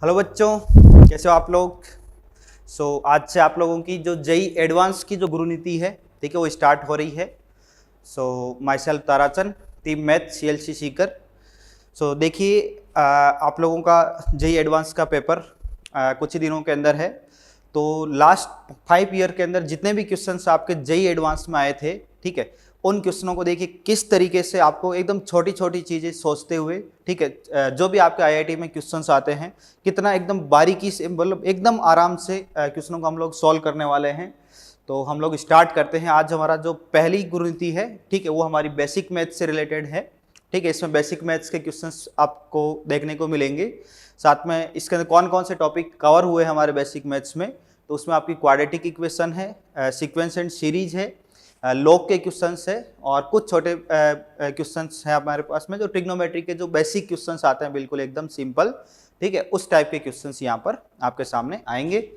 Hello बच्चों, कैसे हो आप लोग। आज से आप लोगों की जो जेई एडवांस की जो गुरुनीति है, ठीक है, वो स्टार्ट हो रही है। My self Tarachand, team math CLC Sikar. देखिए, आप लोगों का जेई एडवांस का पेपर कुछ ही दिनों के अंदर है। तो लास्ट 5 ईयर के अंदर जितने भी क्वेश्चंस आपके जेई एडवांस में आए थे, ठीक है, उन क्वेश्चनों को देखिए किस तरीके से आपको एकदम छोटी छोटी चीज़ें सोचते हुए, ठीक है, जो भी आपके IIT में क्वेश्चंस आते हैं, कितना एकदम बारीकी से, मतलब एकदम आराम से क्वेश्चनों को हम लोग सॉल्व करने वाले हैं। तो हम लोग स्टार्ट करते हैं। आज हमारा जो पहली गुरुनीति है, ठीक है, वो हमारी बेसिक मैथ से रिलेटेड है। ठीक है, इसमें बेसिक मैथ्स के क्वेश्चंस आपको देखने को मिलेंगे। साथ में इसके अंदर कौन कौन से टॉपिक कवर हुए हमारे बेसिक मैथ्स में, तो उसमें आपकी क्वाड्रेटिक इक्वेशन है, सीक्वेंस एंड सीरीज है, लॉग के क्वेश्चंस है, और कुछ छोटे क्वेश्चंस हैं हमारे पास में जो ट्रिग्नोमेट्री के जो बेसिक क्वेश्चंस आते हैं, बिल्कुल एकदम सिंपल, ठीक है, उस टाइप के क्वेश्चंस यहाँ पर आपके सामने आएंगे।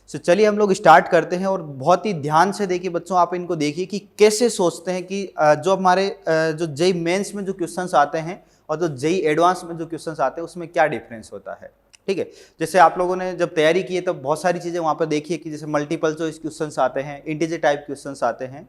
चलिए हम लोग स्टार्ट करते हैं। और बहुत ही ध्यान से देखिए बच्चों, आप इनको देखिए कि कैसे सोचते हैं कि जो हमारे जो जेई मेंस में जो क्वेश्चंस आते हैं और जो जेई एडवांस में जो क्वेश्चंस आते हैं उसमें क्या डिफरेंस होता है। ठीक है, जैसे आप लोगों ने जब तैयारी की है तब बहुत सारी चीज़ें वहाँ पर देखी है कि जैसे मल्टीपल चॉइस क्वेश्चंस आते हैं, इंटीजर टाइप क्वेश्चंस आते हैं।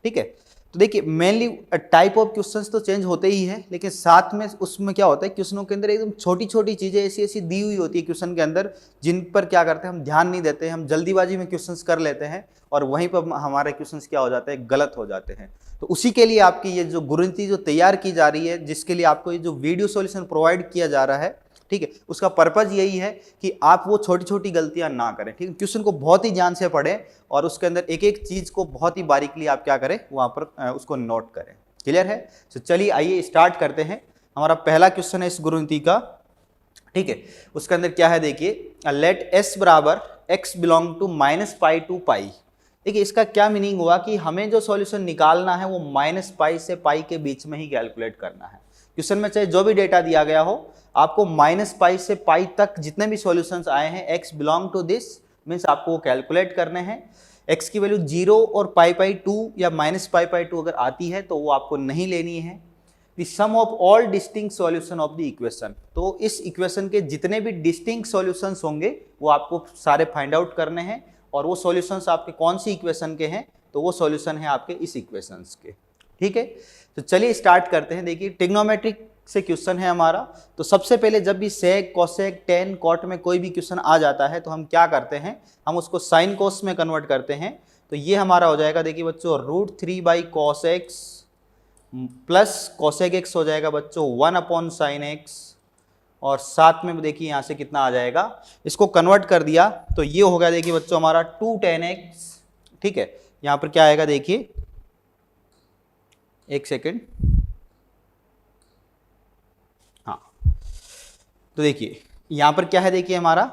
ठीक है, तो देखिए मेनली टाइप ऑफ क्वेश्चंस तो चेंज होते ही है, लेकिन साथ में उसमें क्या होता है, क्वेश्चनों के अंदर एकदम छोटी छोटी चीज़ें ऐसी ऐसी दी हुई होती है क्वेश्चन के अंदर, जिन पर क्या करते हैं हम ध्यान नहीं देते हैं, हम जल्दीबाजी में क्वेश्चंस कर लेते हैं और वहीं पर हमारे क्वेश्चंस क्या हो जाते हैं, गलत हो जाते हैं। तो उसी के लिए आपकी ये जो गुरुनीति जो तैयार की जा रही है, जिसके लिए आपको ये जो वीडियो सॉल्यूशन प्रोवाइड किया जा रहा है, ठीक है, उसका पर्पज यही है कि आप वो छोटी छोटी गलतियां ना करें। ठीक है, क्वेश्चन को बहुत ही ध्यान से पढ़ें और उसके अंदर एक एक चीज को बहुत ही बारीकली आप क्या करें, वहां पर उसको नोट करें। क्लियर है। तो चलिए आइए स्टार्ट करते हैं। हमारा पहला क्वेश्चन है इस गुरुनीति का। ठीक है, उसके अंदर क्या है देखिए, लेट s बराबर x बिलोंग टू -π टू पाई। देखिए इसका क्या मीनिंग हुआ कि हमें जो सॉल्यूशन निकालना है वो -π से पाई के बीच में ही कैलकुलेट करना है। क्वेश्चन में चाहे जो भी डेटा दिया गया हो, आपको -π से पाई तक जितने भी सॉल्यूशंस आए हैं, x belong to this means आपको वो कैलकुलेट करने हैं। x की वैल्यू 0 और π/2 या -π/2 अगर आती है तो वो आपको नहीं लेनी है। The sum of all distinct solution of the equation, तो इस इक्वेशन के जितने भी डिस्टिंक्ट सॉल्यूशंस होंगे वो आपको सारे फाइंड आउट करने हैं। और वो सॉल्यूशंस आपके कौन सी इक्वेशन के हैं, तो वो सॉल्यूशन है आपके इस इक्वेशंस के। ठीक है, तो चलिए स्टार्ट करते हैं। देखिए ट्रिग्नोमेट्रिक से क्वेश्चन है हमारा। तो सबसे पहले जब भी सेक, कोसेक, टेन, कॉट में कोई भी क्वेश्चन आ जाता है तो हम क्या करते हैं, हम उसको साइन कोस में कन्वर्ट करते हैं। तो ये हमारा हो जाएगा, देखिए बच्चों, √3/cos x plus cosec x हो जाएगा बच्चों 1/sin x, और साथ में देखिए यहां से कितना आ जाएगा, इसको कन्वर्ट कर दिया तो ये हो गया देखिए बच्चों हमारा 2tan x। ठीक है, यहां पर क्या आएगा देखिए, एक सेकेंड, हाँ, तो देखिए यहां पर क्या है, देखिए हमारा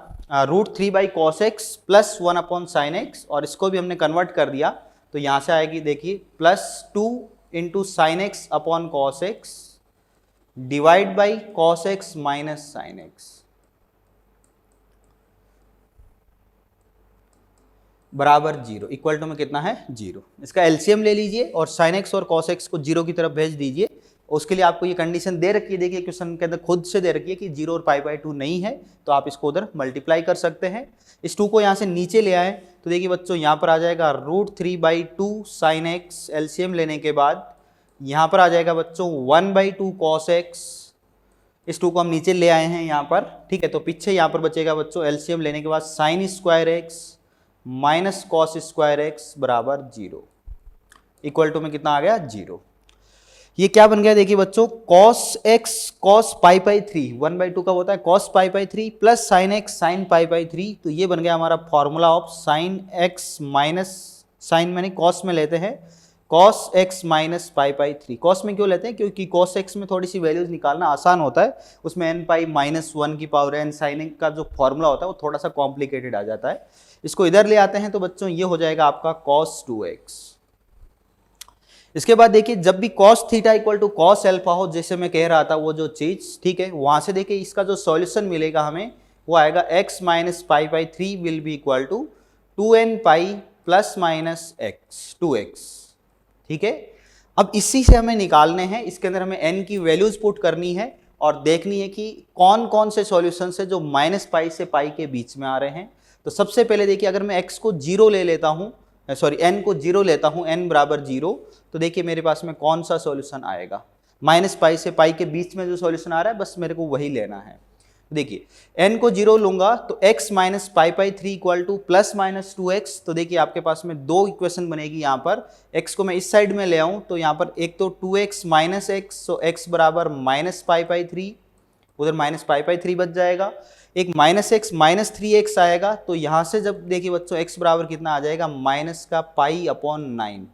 √3/cos x plus 1/sin x, और इसको भी हमने कन्वर्ट कर दिया तो यहां से आएगी देखिए +2 × sin x upon cos x divide by cos x minus sin x बराबर 0, इक्वल टू में कितना है 0। इसका एलसीएम ले लीजिए और sin x और cos x को 0 की तरफ भेज दीजिए। उसके लिए आपको ये कंडीशन दे रखी है, देखिए क्वेश्चन के अंदर खुद से दे रखी है कि 0 और π/2 नहीं है, तो आप इसको उधर मल्टीप्लाई कर सकते हैं। इस 2 को यहाँ से नीचे ले आए तो देखिए बच्चों यहाँ पर आ जाएगा √3/2 sin x, एलसीएम लेने के बाद यहाँ पर आ जाएगा बच्चों 1/2 cos x। इस 2 को हम नीचे ले आए हैं यहाँ पर। ठीक है, तो पीछे यहाँ पर बचेगा बच्चों एलसीएम लेने के बाद sin² x minus cos² x बराबर 0, इक्वल टू में कितना आ गया 0। ये क्या बन गया देखिए बच्चों, cos x cos π/3, 1/2 का होता है cos π/3 plus sin x sin π/3, तो ये बन गया हमारा formula of sin x minus sin मैंने cos में लेते हैं cos x माइनस π/3। cos में क्यों लेते हैं, क्योंकि cos x में थोड़ी सी वैल्यूज निकालना आसान होता है, उसमें n π-1 की पावर n sin x का जो फॉर्मूला होता है वो थोड़ा सा कॉम्प्लिकेटेड आ जाता है। इसको इधर ले आते हैं तो बच्चों ये हो जाएगा आपका cos 2x। इसके बाद देखिए जब भी cos theta equal to cos alpha हो, जैसे मैं कह रहा था वो जो चीज, ठीक है, वहां से देखिए इसका जो सॉल्यूशन मिलेगा हमें वो आएगा x minus π/3 will be equal to 2nπ plus minus x 2x। ठीक है, अब इसी से हमें निकालने हैं, इसके अंदर हमें n की वैल्यूज पुट करनी है और देखनी है कि कौन कौन से सॉल्यूशन है जो -π से π के बीच में आ रहे हैं। तो सबसे पहले देखिए, अगर मैं x को 0 ले लेता हूँ, सॉरी n को 0 लेता हूँ, n बराबर 0, तो देखिए मेरे पास में कौन सा सॉल्यूशन आएगा, -π से π के बीच में जो सॉल्यूशन आ रहा है बस मेरे को वही लेना है। देखिए n को 0 लूंगा तो x minus π/3 equal to +-2x, तो देखिए आपके पास में दो इक्वेशन बनेगी। यहाँ पर x को मैं इस साइड में ले आऊं तो यहाँ पर एक तो 2x माइनस x, तो x बराबर -π/3, उधर -π/3 बच जाएगा। एक -x माइनस 3x आएगा, तो यहाँ से जब देखिए बच्चों x बराबर कितना आ जाएगा, -π/9,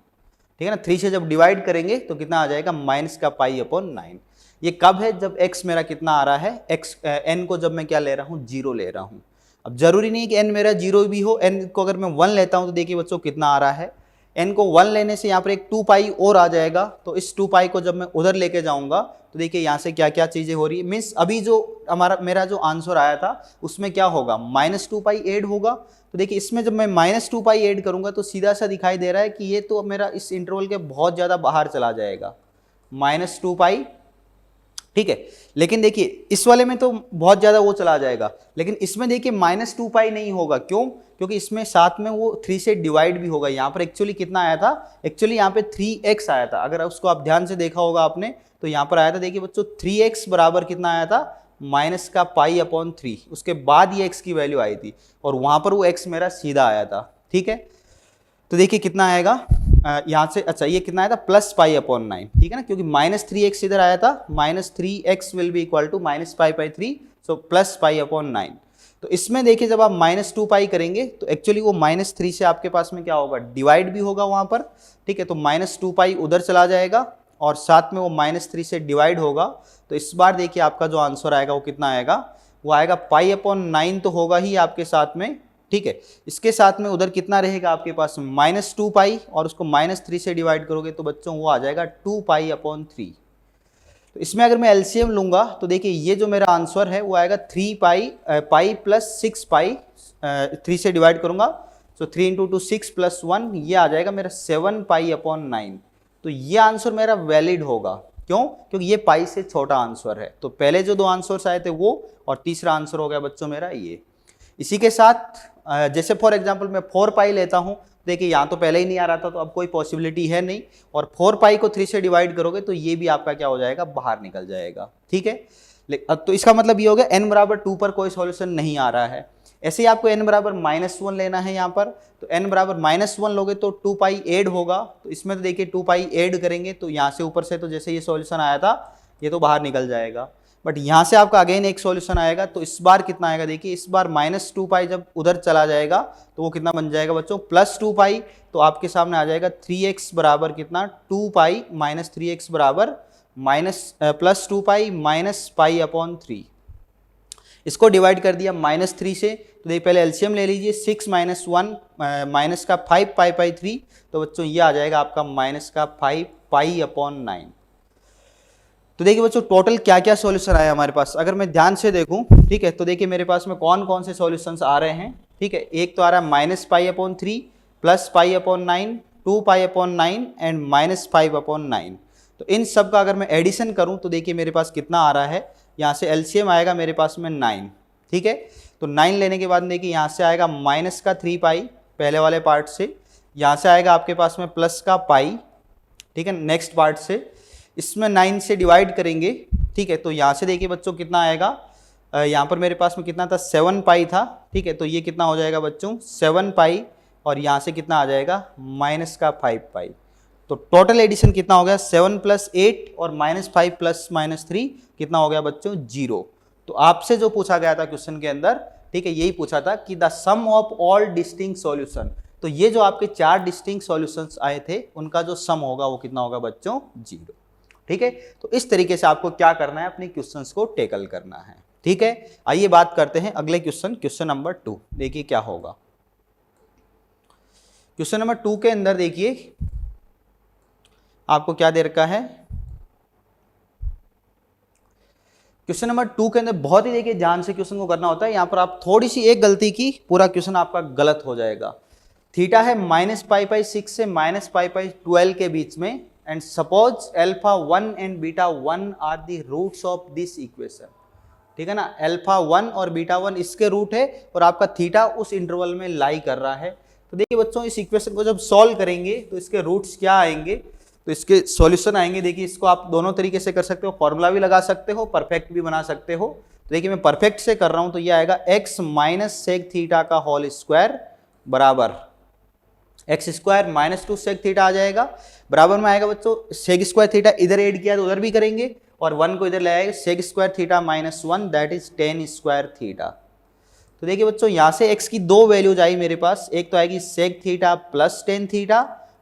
ठीक है ना। 3 से जब डिवाइड करेंगे तो कितना आ जाएगा, -π/9। ये कब है, जब x मेरा कितना आ रहा है, x n को जब मैं क्या ले रहा हूँ, 0 ले रहा हूँ। अब जरूरी नहीं कि n मेरा 0 भी हो, n को अगर मैं 1 लेता हूँ तो देखिए बच्चों कितना आ रहा है, n को 1 लेने से यहाँ पर एक 2π और आ जाएगा। तो इस 2π को जब मैं उधर लेके जाऊंगा तो देखिए यहाँ से क्या क्या चीजें हो रही है, मीन्स अभी जो मेरा जो आंसर आया था उसमें क्या होगा, -2π ऐड होगा। तो देखिए इसमें जब मैं -2π ऐड करूंगा तो सीधा सा दिखाई दे रहा है कि ये तो मेरा इस इंटरवल के बहुत ज्यादा बाहर चला जाएगा, -2π, ठीक है। लेकिन देखिए इस वाले में तो बहुत ज्यादा वो चला जाएगा, लेकिन इसमें देखिए -2π नहीं होगा। क्यों? क्योंकि इसमें साथ में वो 3 से डिवाइड भी होगा। यहाँ पर एक्चुअली कितना आया था, एक्चुअली यहाँ पे 3x आया था। अगर उसको आप ध्यान से देखा होगा आपने तो यहाँ पर आया था, देखिए बच्चों 3x बराबर कितना आया था, -π/3। उसके बाद ये x की वैल्यू आई थी और वहां पर वो x मेरा सीधा आया था, ठीक है। तो देखिए कितना आएगा यहाँ से, अच्छा ये कितना आया था, +π/9, ठीक है ना, क्योंकि -3x इधर आया था, -3x will be equal to -π/3, so +π/9। तो इसमें देखिए जब आप -2π करेंगे तो एक्चुअली वो -3 से आपके पास में क्या होगा, डिवाइड भी होगा वहां पर, ठीक है। तो -2π उधर चला जाएगा और साथ में वो -3 से डिवाइड होगा। तो इस बार देखिए आपका जो आंसर आएगा वो कितना आएगा, वो आएगा π/9 तो होगा ही आपके साथ में, ठीक है। इसके साथ में उधर कितना रहेगा आपके पास, -2π, और उसको -3 से डिवाइड करोगे तो बच्चों वो आ जाएगा 2π/3। तो इसमें अगर मैं एलसीएम लूंगा तो देखिए ये जो मेरा आंसर है वो आएगा 3π + 6π, 3 से डिवाइड करूंगा तो 3 × 2 6 + 1, ये आ जाएगा मेरा 7π/9। तो ये आंसर मेरा वैलिड होगा। क्यों? क्योंकि ये पाई से छोटा आंसर है। तो पहले जो दो आंसर्स आए थे वो, और तीसरा आंसर हो गया बच्चों मेरा ये। इसी के साथ जैसे फॉर एग्जांपल मैं 4π लेता हूं, देखिए यहाँ तो पहले ही नहीं आ रहा था तो अब कोई पॉसिबिलिटी है नहीं, और 4π को 3 से डिवाइड करोगे तो ये भी आपका क्या हो जाएगा, बाहर निकल जाएगा, ठीक है। तो इसका मतलब ये हो गया n बराबर 2 पर कोई सॉल्यूशन नहीं आ रहा है। ऐसे ही आपको n बराबर -1 लेना है यहाँ पर, तो n बराबर -1 लोगे तो 2π ऐड होगा। तो इसमें तो देखिए 2π ऐड करेंगे तो यहाँ से ऊपर से तो जैसे ये सॉल्यूशन आया था ये तो बाहर निकल जाएगा, बट यहाँ से आपका अगेन एक सॉल्यूशन आएगा। तो इस बार कितना आएगा, देखिए इस बार -2π जब उधर चला जाएगा तो वो कितना बन जाएगा बच्चों, +2π। तो आपके सामने आ जाएगा 3x बराबर कितना, 2π - 3x बराबर +2π - π/3। इसको डिवाइड कर दिया -3 से, तो देखिए पहले एलसीएम ले लीजिए, 6 - 1 माइनस का 5π/3, तो बच्चों ये आ जाएगा आपका -5π/9। तो देखिए बच्चों टोटल क्या क्या सॉल्यूशन आया हमारे पास, अगर मैं ध्यान से देखूं, ठीक है, तो देखिए मेरे पास में कौन कौन से सॉल्यूशंस आ रहे हैं, ठीक है। एक तो आ रहा है -π/3, +π/9, 2π/9 एंड -5/9। तो इन सब का अगर मैं एडिशन करूं तो देखिए मेरे पास कितना आ रहा है, यहाँ से एलसीएम आएगा मेरे पास में 9, ठीक है। तो 9 लेने के बाद देखिए यहाँ से आएगा -3π पहले वाले पार्ट से, यहाँ से आएगा आपके पास में +π, ठीक है, नेक्स्ट पार्ट से। इसमें 9 से डिवाइड करेंगे, ठीक है, तो यहाँ से देखिए बच्चों कितना आएगा, यहाँ पर मेरे पास में कितना था, 7π था, ठीक है। तो ये कितना हो जाएगा बच्चों, 7π, और यहाँ से कितना आ जाएगा, -5π। तो टोटल एडिशन कितना हो गया, 7 + 8 और -5 + -3 कितना हो गया बच्चों, 0। तो आपसे जो पूछा गया था क्वेश्चन के अंदर, ठीक है, यही पूछा था कि the sum of all distinct solution. तो ये जो आपके 4 डिस्टिंक्ट सॉल्यूशंस आए थे उनका जो सम होगा वो कितना होगा बच्चों, 0, ठीक है। तो इस तरीके से आपको क्या करना है, अपने क्वेश्चंस को टेकल करना है, ठीक है। आइए बात करते हैं अगले क्वेश्चन, क्वेश्चन नंबर 2। देखिए क्या होगा क्वेश्चन नंबर 2 के अंदर, देखिए आपको क्या दे रखा है। क्वेश्चन नंबर 2 के अंदर बहुत ही देखिए ध्यान से क्वेश्चन को करना होता है। यहां पर आप थोड़ी सी एक गलती की पूरा क्वेश्चन आपका गलत हो जाएगा। थीटा है -π/6 से -π/12 के बीच में, and suppose alpha 1 and beta 1 are the roots of this equation, ठीक है ना, अल्फा 1 और बीटा 1 इसके रूट है और आपका थीटा उस इंटरवल में लाई कर रहा है। तो देखिए बच्चों, इस इक्वेशन को जब सॉल्व करेंगे तो इसके रूट्स क्या आएंगे, तो इसके सॉल्यूशन आएंगे। देखिए इसको आप दोनों तरीके से कर सकते हो, फॉर्मूला भी लगा सकते हो, परफेक्ट भी बना सकते हो। तो देखिए मैं परफेक्ट से कर रहा हूं, तो ये आएगा x माइनस सेक थीटा का होल स्क्वायर बराबर x square minus 2 sec theta आ जाएगा, बराबर में आएगा बच्चों सेक स्क्वायर थीटा इधर ऐड किया तो उधर भी करेंगे और 1 को इधर ले आएगा, sec square theta minus 1 that is tan square theta. तो देखिए बच्चों, यहां से x की दो वैल्यूज आई मेरे पास, एक तो आएगी sec theta plus tan theta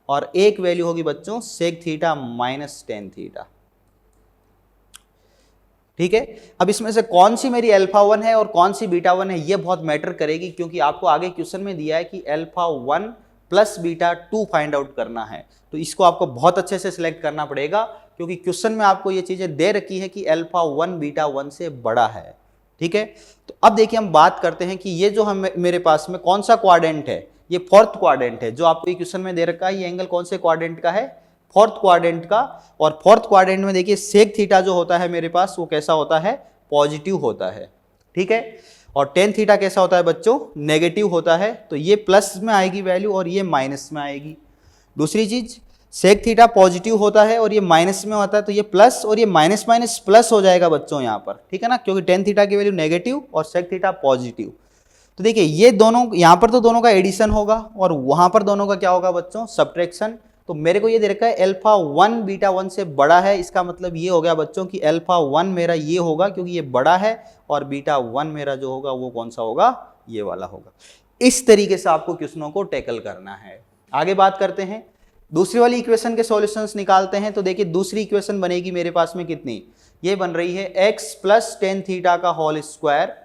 और एक वैल्यू होगी बच्चों sec theta minus tan theta, ठीक है। अब इसमें से कौन सी मेरी अल्फा 1 है और कौन सी बीटा 1 है ये बहुत मैटर करेगी, क्योंकि आपको आगे क्वेश्चन में दिया है कि alpha 1 plus beta 2 find out करना है। तो इसको आपको बहुत अच्छे से सिलेक्ट करना पड़ेगा, क्योंकि क्वेश्चन में आपको ये चीजें दे रखी है कि अल्फा 1 बीटा 1 से बड़ा है, ठीक है। तो अब देखिए हम बात करते हैं कि ये जो हम मेरे पास में कौन सा क्वाड्रेंट है, ये फोर्थ क्वाड्रेंट है। जो आपको ये क्वेश्चन में दे रखा है ये एंगल कौन से क्वाड्रेंट का है, फोर्थ क्वाड्रेंट का। और फोर्थ क्वाड्रेंट में देखिए सेक थीटा जो होता है मेरे पास वो कैसा होता है, पॉजिटिव होता है, ठीक है। और टेन थीटा कैसा होता है बच्चों, नेगेटिव होता है। तो ये प्लस में आएगी वैल्यू और ये माइनस में आएगी। दूसरी चीज, सेक थीटा पॉजिटिव होता है और ये माइनस में होता है, तो ये प्लस और ये माइनस माइनस प्लस हो जाएगा बच्चों यहाँ पर, ठीक है ना, क्योंकि टेन थीटा की वैल्यू नेगेटिव और सेक थीटा पॉजिटिव। तो देखिए ये दोनों यहाँ पर तो दोनों का एडिशन होगा और वहां पर दोनों का क्या होगा बच्चों, सब्ट्रैक्शन। तो मेरे को ये दे रखा है अल्फा 1 बीटा 1 से बड़ा है, इसका मतलब ये हो गया बच्चों कि अल्फा 1 मेरा ये होगा क्योंकि ये बड़ा है और बीटा 1 मेरा जो होगा वो कौन सा होगा, ये वाला होगा। इस तरीके से आपको क्वेश्चनों को टैकल करना है। आगे बात करते हैं, दूसरी वाली इक्वेशन के सॉल्यूशंस निकालते हैं। तो देखिए दूसरी इक्वेशन बनेगी मेरे पास में कितनी, ये बन रही है x प्लस टेन थीटा का whole square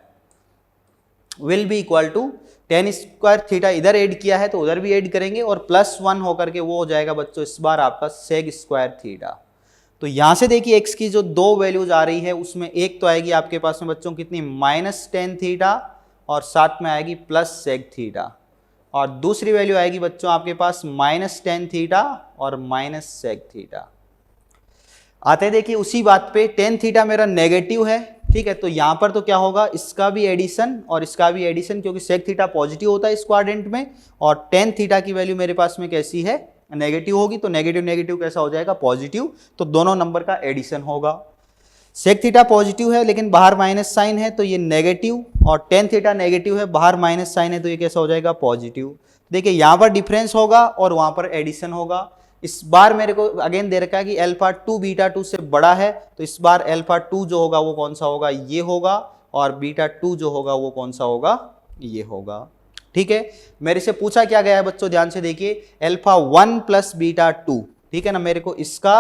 will be equal to tan square theta इधर ऐड किया है तो उधर भी ऐड करेंगे और प्लस 1 होकर के वो हो जाएगा बच्चों इस बार आपका सेक स्क्वायर थीटा। तो यहां से देखिए x की जो दो वैल्यूज आ रही है उसमें एक तो आएगी आपके पास में बच्चों कितनी, माइनस टेन थीटा और साथ में आएगी प्लस सेक थीटा, और दूसरी वैल्यू आएगी बच्चों आपके पास माइनस टेन थीटा और माइनस सेक थीटा। आते हैं देखिए उसी बात पे, टेन थीटा मेरा नेगेटिव है, ठीक है। तो यहां पर तो क्या होगा, इसका भी एडिशन और इसका भी एडिशन, क्योंकि सेक थीटा पॉजिटिव होता है इस क्वाड्रेंट में और टेन थीटा की वैल्यू मेरे पास में कैसी है, नेगेटिव होगी। तो नेगेटिव नेगेटिव कैसा हो जाएगा, पॉजिटिव। तो दोनों नंबर का एडिशन होगा। सेक थीटा पॉजिटिव है लेकिन बाहर माइनस साइन है तो ये नेगेटिव, और टेन थीटा नेगेटिव है बाहर माइनस साइन है तो ये कैसा हो जाएगा, पॉजिटिव। देखिए यहां पर डिफरेंस होगा और वहां पर एडिशन होगा। इस बार मेरे को अगेन दे रखा है कि अल्फा 2 बीटा 2 से बड़ा है, तो इस बार अल्फा 2 जो होगा वो कौन सा होगा, ये होगा, और बीटा 2 जो होगा वो कौन सा होगा, ये होगा, ठीक है। मेरे से पूछा क्या गया है बच्चों, ध्यान से देखिए, अल्फा 1 प्लस बीटा 2, ठीक है ना। मेरे को इसका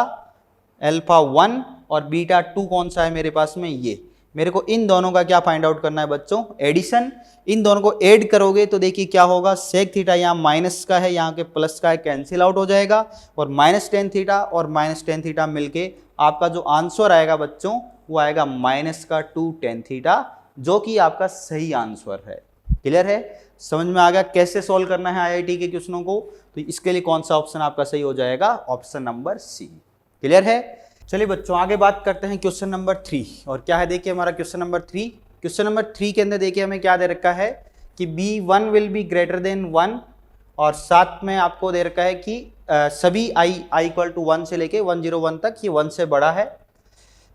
अल्फा 1 और बीटा 2 कौन सा है मेरे पास में, ये। मेरे को इन दोनों का क्या फाइंड आउट करना है बच्चों, एडिशन। इन दोनों को ऐड करोगे तो देखिए क्या होगा, सेक थीटा यहाँ माइनस का है, यहाँ के प्लस का है, कैंसिल आउट हो जाएगा, और माइनस टेन थीटा और माइनस टेन थीटा मिलके आपका जो आंसर आएगा बच्चों वो आएगा माइनस का 2 टेन थीटा, जो कि आपका सही आंसर है। क्लियर है, समझ में आ गया कैसे सॉल्व करना है आईआईटी के क्वेश्चनों को। तो इसके लिए कौन सा ऑप्शन आपका सही हो जाएगा, ऑप्शन नंबर सी। क्लियर है। चलिए बच्चों आगे बात करते हैं क्वेश्चन नंबर 3। और क्या है देखिए हमारा क्वेश्चन नंबर 3। क्वेश्चन नंबर 3 के अंदर देखिए हमें क्या दे रखा है कि b1 will be greater then 1, और साथ में आपको दे रखा है कि सभी i इक्वल टू 1 से लेके 101 तक ये 1 से बड़ा है।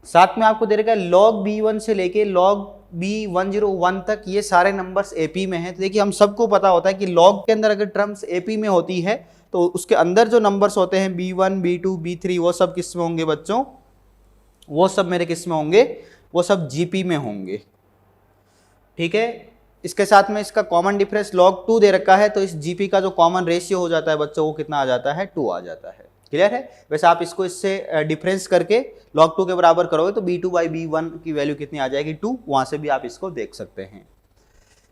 साथ में आपको दे रखा है log b1 से लेके log b101 तक ये सारे नंबर्स AP में हैं। तो देखिए हम सबको पता होता है कि log के अंदर अगर टर्म्स AP में होती है तो उसके अंदर जो नंबर्स होते हैं b1 b2 b3 वो सब किस में होंगे बच्चों, वो सब मेरे किस में होंगे, वो सब GP में होंगे, ठीक है। इसके साथ में इसका कॉमन डिफरेंस log 2 दे रखा है, तो इस GP का जो कॉमन रेशियो हो जाता है बच्चों वो कितना आ जाता है, 2 आ जाता है। क्लियर है। वैसे आप इसको इससे डिफरेंस करके log 2 के बराबर करोगे तो b2/b1 की वैल्यू कितनी आ जाएगी, 2। वहां से भी आप इसको देख सकते हैं।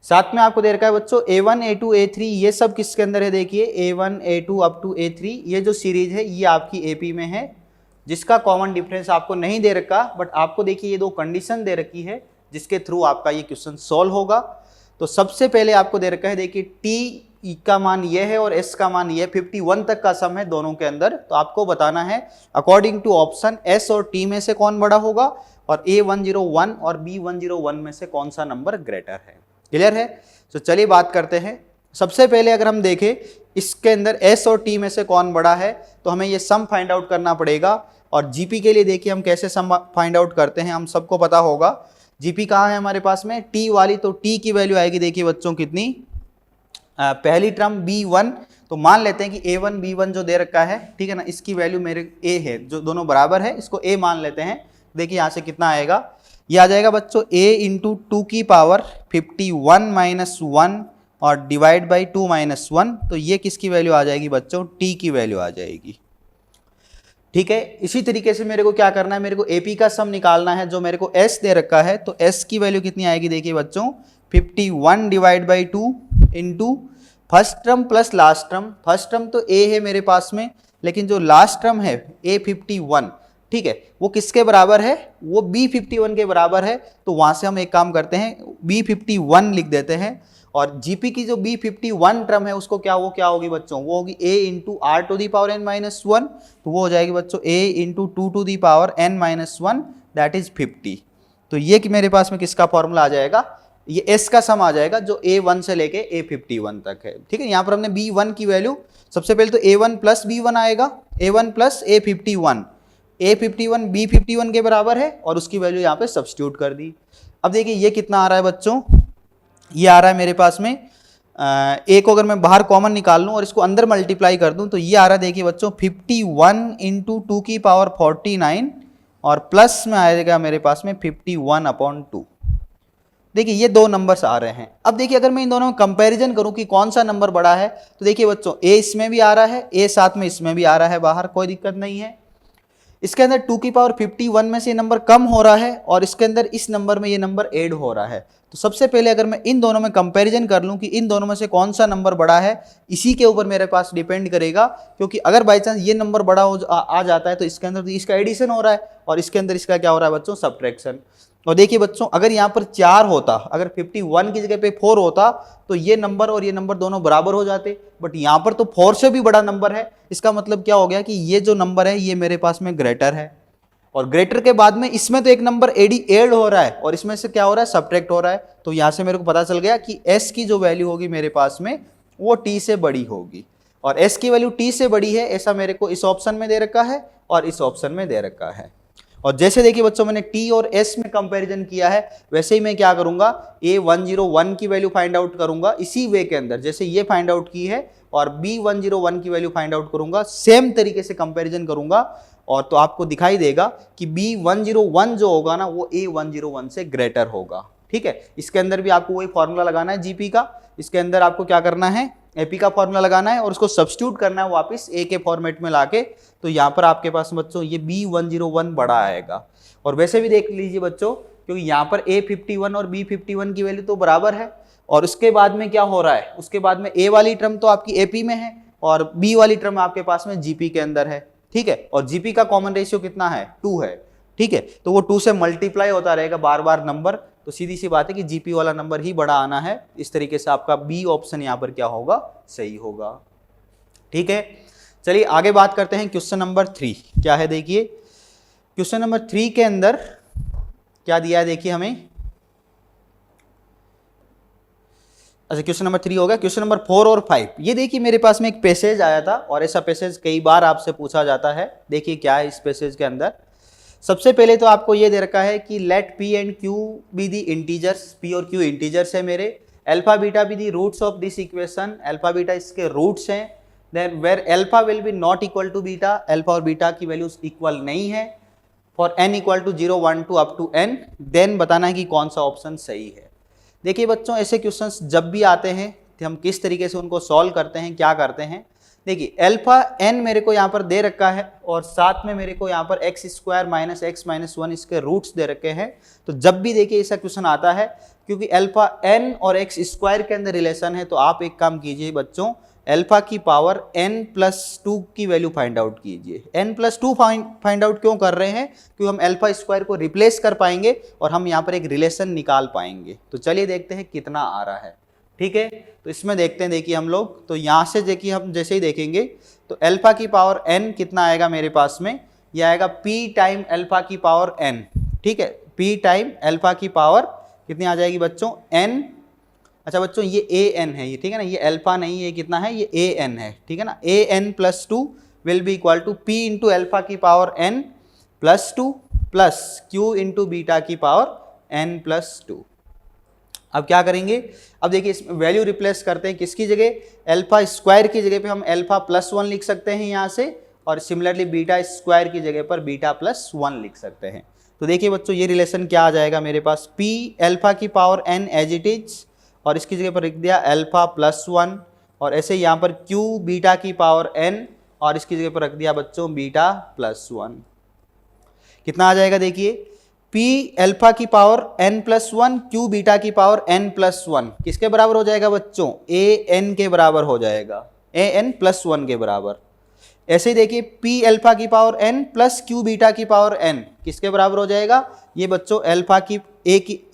साथ में आपको दे रखा है बच्चों a1 a2 a3 ये सब किसके अंदर है, देखिए a1 a2 up to a3 ये जो सीरीज है ये आपकी AP में है, जिसका कॉमन डिफरेंस आपको नहीं दे रखा, बट आपको देखिए ये दो कंडीशन दे रखी है जिसके थ्रू आपका ये क्वेश्चन सॉल्व होगा। तो सबसे पहले आपको दे रखा है देखिए t का मान ये है और S का मान ये 51 तक का सम है दोनों के अंदर। तो आपको बताना है अकॉर्डिंग टू ऑप्शन S और T में से कौन बड़ा होगा और A101 और B101 में से कौन सा नंबर ग्रेटर है। क्लियर है? तो चलिए बात करते हैं। सबसे पहले अगर हम देखें इसके अंदर S और T में से कौन बड़ा है तो हमें ये सम फाइंड आउट करना पड़ेगा। और जीपी के लिए देखिए हम कैसे सम फाइंड आउट करते हैं, हम सबको पता होगा। जीपी कहाँ है हमारे पास में, T वाली, तो T की वैल्यू आएगी देखिए बच्चों कितनी, पहली टर्म B1, तो मान लेते हैं कि A1 B1 जो दे रखा है, ठीक है ना, इसकी वैल्यू मेरे A है, जो दोनों बराबर है इसको A मान लेते हैं। देखिए यहाँ से कितना आएगा, ये आ जाएगा बच्चों A इंटू 2 की पावर 51 माइनस 1 और डिवाइड बाई 2 माइनस 1, तो ये किसकी वैल्यू आ जाएगी बच्चों, T की वैल्यू आ जाएगी। ठीक है, इसी तरीके से मेरे को क्या करना है, मेरे को AP का सम निकालना है जो मेरे को S दे रखा है, तो S की वैल्यू कितनी आएगी देखिए बच्चों, 51 divide by 2 into first term plus last term. First term तो A है मेरे पास में, लेकिन जो लास्ट टर्म है A51, ठीक है, वो किसके बराबर है, वो B51 के बराबर है। तो वहां से हम एक काम करते हैं, B51 लिख देते हैं। और जीपी की जो B51 टर्म है उसको क्या होगी बच्चों, वो होगी A into r to the power n minus 1, तो वो हो जाएगी बच्चों A into 2 to the power n minus 1, that is 50। तो ये कि मेरे पास में किसका फॉर्मूला आ जाएगा, ये S का सम आ जाएगा जो A1 से लेके A51 तक है। ठीक है, यहाँ पर हमने B1 की वैल्यू, सबसे पहले तो A1 प्लस B1 आएगा, A1 plus A51, A51 B51 के बराबर है और उसकी वैल्यू यहाँ पे सब्स्टिट्यूट कर दी। अब देखिए ये कितना आ रहा है बच्चों, ये आ रहा है मेरे पास में A को अगर मैं बाहर कॉमन निकाल लूँ और इसको अंदर मल्टीप्लाई कर दूँ तो ये आ रहा है देखिए बच्चों 51 इंटू 2 की पावर 49 और प्लस में आएगा मेरे पास में 51/2। देखिए ये दो नंबर्स आ रहे हैं। अब देखिए अगर मैं इन दोनों में कंपैरिजन करूं कि कौन सा नंबर बड़ा है, तो देखिए बच्चों A इसमें भी आ रहा है, A साथ में इसमें भी आ रहा है बाहर, कोई दिक्कत नहीं है। इसके अंदर 2 की पावर 51 में से ये नंबर कम हो रहा है और इसके अंदर इस नंबर में ये नंबर ऐड हो रहा है। तो सबसे पहले अगर मैं इन दोनों में कंपैरिजन कर लूं कि इन दोनों में से कौन सा नंबर बड़ा है, इसी के ऊपर मेरे पास डिपेंड करेगा। क्योंकि अगर बाई चांस ये नंबर बड़ा आ जाता है तो इसके अंदर इसका एडिशन हो रहा है और इसके अंदर इसका क्या हो रहा है बच्चों, सब्ट्रैक्शन। और देखिए बच्चों अगर यहाँ पर 4 होता, अगर 51 की जगह पे 4 होता तो ये नंबर और ये नंबर दोनों बराबर हो जाते, बट यहाँ पर तो 4 से भी बड़ा नंबर है। इसका मतलब क्या हो गया कि ये जो नंबर है ये मेरे पास में ग्रेटर है, और ग्रेटर के बाद में इसमें तो एक नंबर एड हो रहा है और इसमें से क्या हो रहा है, सब्ट्रैक्ट हो रहा है। तो यहाँ से मेरे को पता चल गया कि S की जो वैल्यू होगी मेरे पास में वो T से बड़ी होगी, और S की वैल्यू T से बड़ी है ऐसा मेरे को इस ऑप्शन में दे रखा है और इस ऑप्शन में दे रखा है। और जैसे देखिए बच्चों मैंने T और S में कंपैरिजन किया है, वैसे ही मैं क्या करूंगा, A101 की वैल्यू फाइंड आउट करूंगा इसी वे के अंदर, जैसे ये फाइंड आउट की है, और B101 की वैल्यू फाइंड आउट करूंगा, सेम तरीके से कंपैरिजन करूंगा। और तो आपको दिखाई देगा कि B101 जो होगा ना वो A101 से ग्रेटर होगा। ठीक है, इसके अंदर भी आपको वही फॉर्मूला लगाना है जीपी का, इसके अंदर आपको क्या करना है, एपी का फॉर्मूला लगाना है और उसको सब्स्टिट्यूट करना है वापस ए के फॉर्मेट में लाके। तो यहाँ पर आपके पास बच्चों ये B101 बड़ा आएगा। और वैसे भी देख लीजिए बच्चों, क्योंकि यहाँ पर A51 और B51 की वैल्यू तो बराबर है, और उसके बाद में क्या हो रहा है, उसके बाद में A वाली टर्म तो आपकी एपी में है और B वाली टर्म आपके पास में जीपी के अंदर है। ठीक है, और जीपी का कॉमन रेशियो कितना है, 2 है। ठीक है, तो वो 2 से मल्टीप्लाई होता रहेगा बार बार नंबर, तो सीधी सी बात है कि जीपी वाला नंबर ही बड़ा आना है। इस तरीके से आपका बी ऑप्शन यहाँ पर क्या होगा, सही होगा। ठीक है, चलिए आगे बात करते हैं क्वेश्चन नंबर 3 क्या है। देखिए क्वेश्चन नंबर 3 के अंदर क्या दिया है, देखिए हमें, अच्छा क्वेश्चन नंबर 3 हो गया। क्वेश्चन नंबर 4 और 5, ये देखिए मेरे पास में एक पैसेज आया था और ऐसा पैसेज कई बार आपसे पूछा जाता है। देखिए क्या है इस पैसेज के अंदर, सबसे पहले तो आपको ये दे रखा है कि let P and Q be the integers, P और Q इंटीजर्स है मेरे, alpha beta be the roots of this equation, alpha beta इसके रूट्स हैं, then where alpha will be not equal to beta, alpha और beta की values equal नहीं है, for n equal to 0 1 2 up to n, then बताना है कि कौन सा ऑप्शन सही है। देखिए बच्चों ऐसे क्वेश्चंस जब भी आते हैं तो हम किस तरीके से उनको सॉल्व करते हैं, क्या करते हैं। देखिए अल्फा n मेरे को यहाँ पर दे रखा है और साथ में मेरे को यहाँ पर x square minus x minus 1 इसके रूट्स दे रखे हैं। तो जब भी देखिए ऐसा क्वेश्चन आता है, क्योंकि अल्फा n और x स्क्वायर के अंदर रिलेशन है, तो आप एक काम कीजिए बच्चों, अल्फा की पावर n+2 की वैल्यू फाइंड आउट कीजिए। n+2 फाइंड आउट क्यों कर रहे हैं, क्योंकि हम अल्फा स्क्वायर को रिप्लेस कर पाएंगे और हम यहाँ पर एक रिलेशन निकाल पाएंगे। तो चलिए देखते हैं कितना आ रहा है। ठीक है, तो इसमें देखते हैं, देखिए हम लोग, तो यहाँ से देखिए हम जैसे ही देखेंगे तो अल्फा की पावर n कितना आएगा मेरे पास में, ये आएगा p टाइम अल्फा की पावर n, ठीक है, p टाइम अल्फा की पावर कितनी आ जाएगी बच्चों, n। अच्छा बच्चों ये a n है ये, ठीक है ना, ये अल्फा नहीं है, कितना है, ये a n है, ठीक है ना, a n plus 2 will be equal to p into alpha की power n plus 2 plus q into beta की पावर n प्लस 2। अब क्या करेंगे, अब देखिए इसमें वैल्यू रिप्लेस करते हैं, किसकी जगह, अल्फा स्क्वायर की जगह पे हम अल्फा प्लस 1 लिख सकते हैं यहाँ से, और सिमिलरली बीटा स्क्वायर की जगह पर बीटा प्लस 1 लिख सकते हैं। तो देखिए बच्चों ये रिलेशन क्या आ जाएगा मेरे पास, p अल्फा की power n as it is, और इसकी जगह पर लिख दिया अल्फा प्लस 1, और ऐसे यहाँ पर q बीटा की पावर n, और इसकी जगह पर रख दिया बच्चों बीटा प्लस 1। कितना आ जाएगा देखिए, p अल्फा की power n plus 1 q beta की पावर n प्लस 1 किसके बराबर हो जाएगा बच्चों, a n के बराबर हो जाएगा, a n प्लस 1 के बराबर। ऐसे ही देखिए p अल्फा की power n plus q beta की पावर n किसके बराबर हो जाएगा, ये बच्चों अल्फा की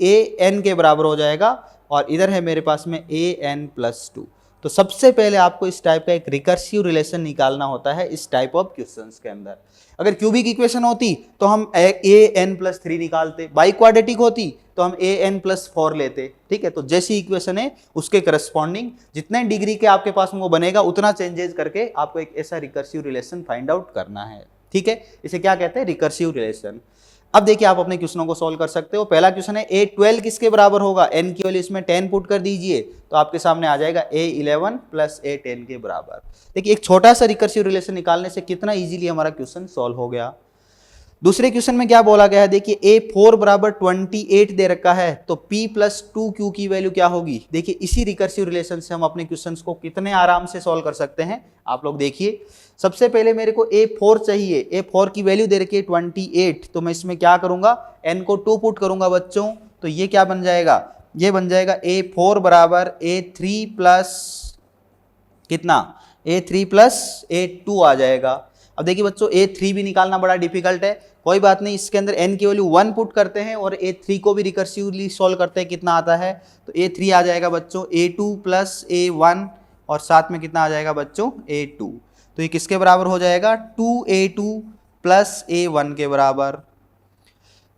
a n के बराबर हो जाएगा, और इधर है मेरे पास में a n प्लस 2। तो सबसे पहले आपको इस टाइप का एक रिकर्सिव रिलेशन निकालना होता है इस टाइप ऑफ क्वेश्चंस के अंदर। अगर क्यूबिक इक्वेशन होती तो हम a n प्लस 3 निकालते, बाई क्वाड्रेटिक होती तो हम a n प्लस 4 लेते, ठीक है। तो जैसी इक्वेशन है उसके करस्पॉन्डिंग जितने डिग्री के आपके पास में वो बनेगा उतना चेंजेस करके आपको एक ऐसा रिकर्सिव रिलेशन फाइंड आउट करना है, ठीक है। इसे क्या कहते हैं, रिकर्सिव रिलेशन। अब देखिए आप अपने क्वेश्चनों को सॉल्व कर सकते हो। पहला क्वेश्चन है a12 किसके बराबर होगा, n की वैल्यू इसमें 10 पुट कर दीजिए तो आपके सामने आ जाएगा a11 प्लस a10 के बराबर। देखिए एक छोटा सा रिकर्सिव रिलेशन निकालने से कितना इजीली हमारा क्वेश्चन सॉल्व हो गया। दूसरे क्वेश्चन में क्या बोला गया है, देखिए a4 बराबर 28 दे रखा है, तो p प्लस 2q की वैल्यू क्या होगी। देखिए इसी रिकर्सिव रिलेशन से हम अपने क्वेश्चंस को कितने आराम से सॉल्व कर सकते हैं, आप लोग देखिए। सबसे पहले मेरे को a4 चाहिए, a4 की वैल्यू दे रखी है 28, तो मैं इसमें क्या करूंगा, n को 2 पुट करूंगा बच्चों, तो ये क्या बन जाएगा, ये बन जाएगा a4 बराबर a3 प्लस कितना, a3 प्लस a2 आ जाएगा। अब देखिए बच्चों a3 भी निकालना बड़ा डिफिकल्ट है, कोई बात नहीं, इसके अंदर n की वैल्यू 1 पुट करते हैं और a3 को भी रिकर्सिवली सॉल्व करते हैं, कितना आता है, तो a3 आ जाएगा बच्चों a2 प्लस a1, और साथ में कितना आ जाएगा बच्चों a2, तो ये किसके बराबर हो जाएगा, 2a2 प्लस a1 के बराबर।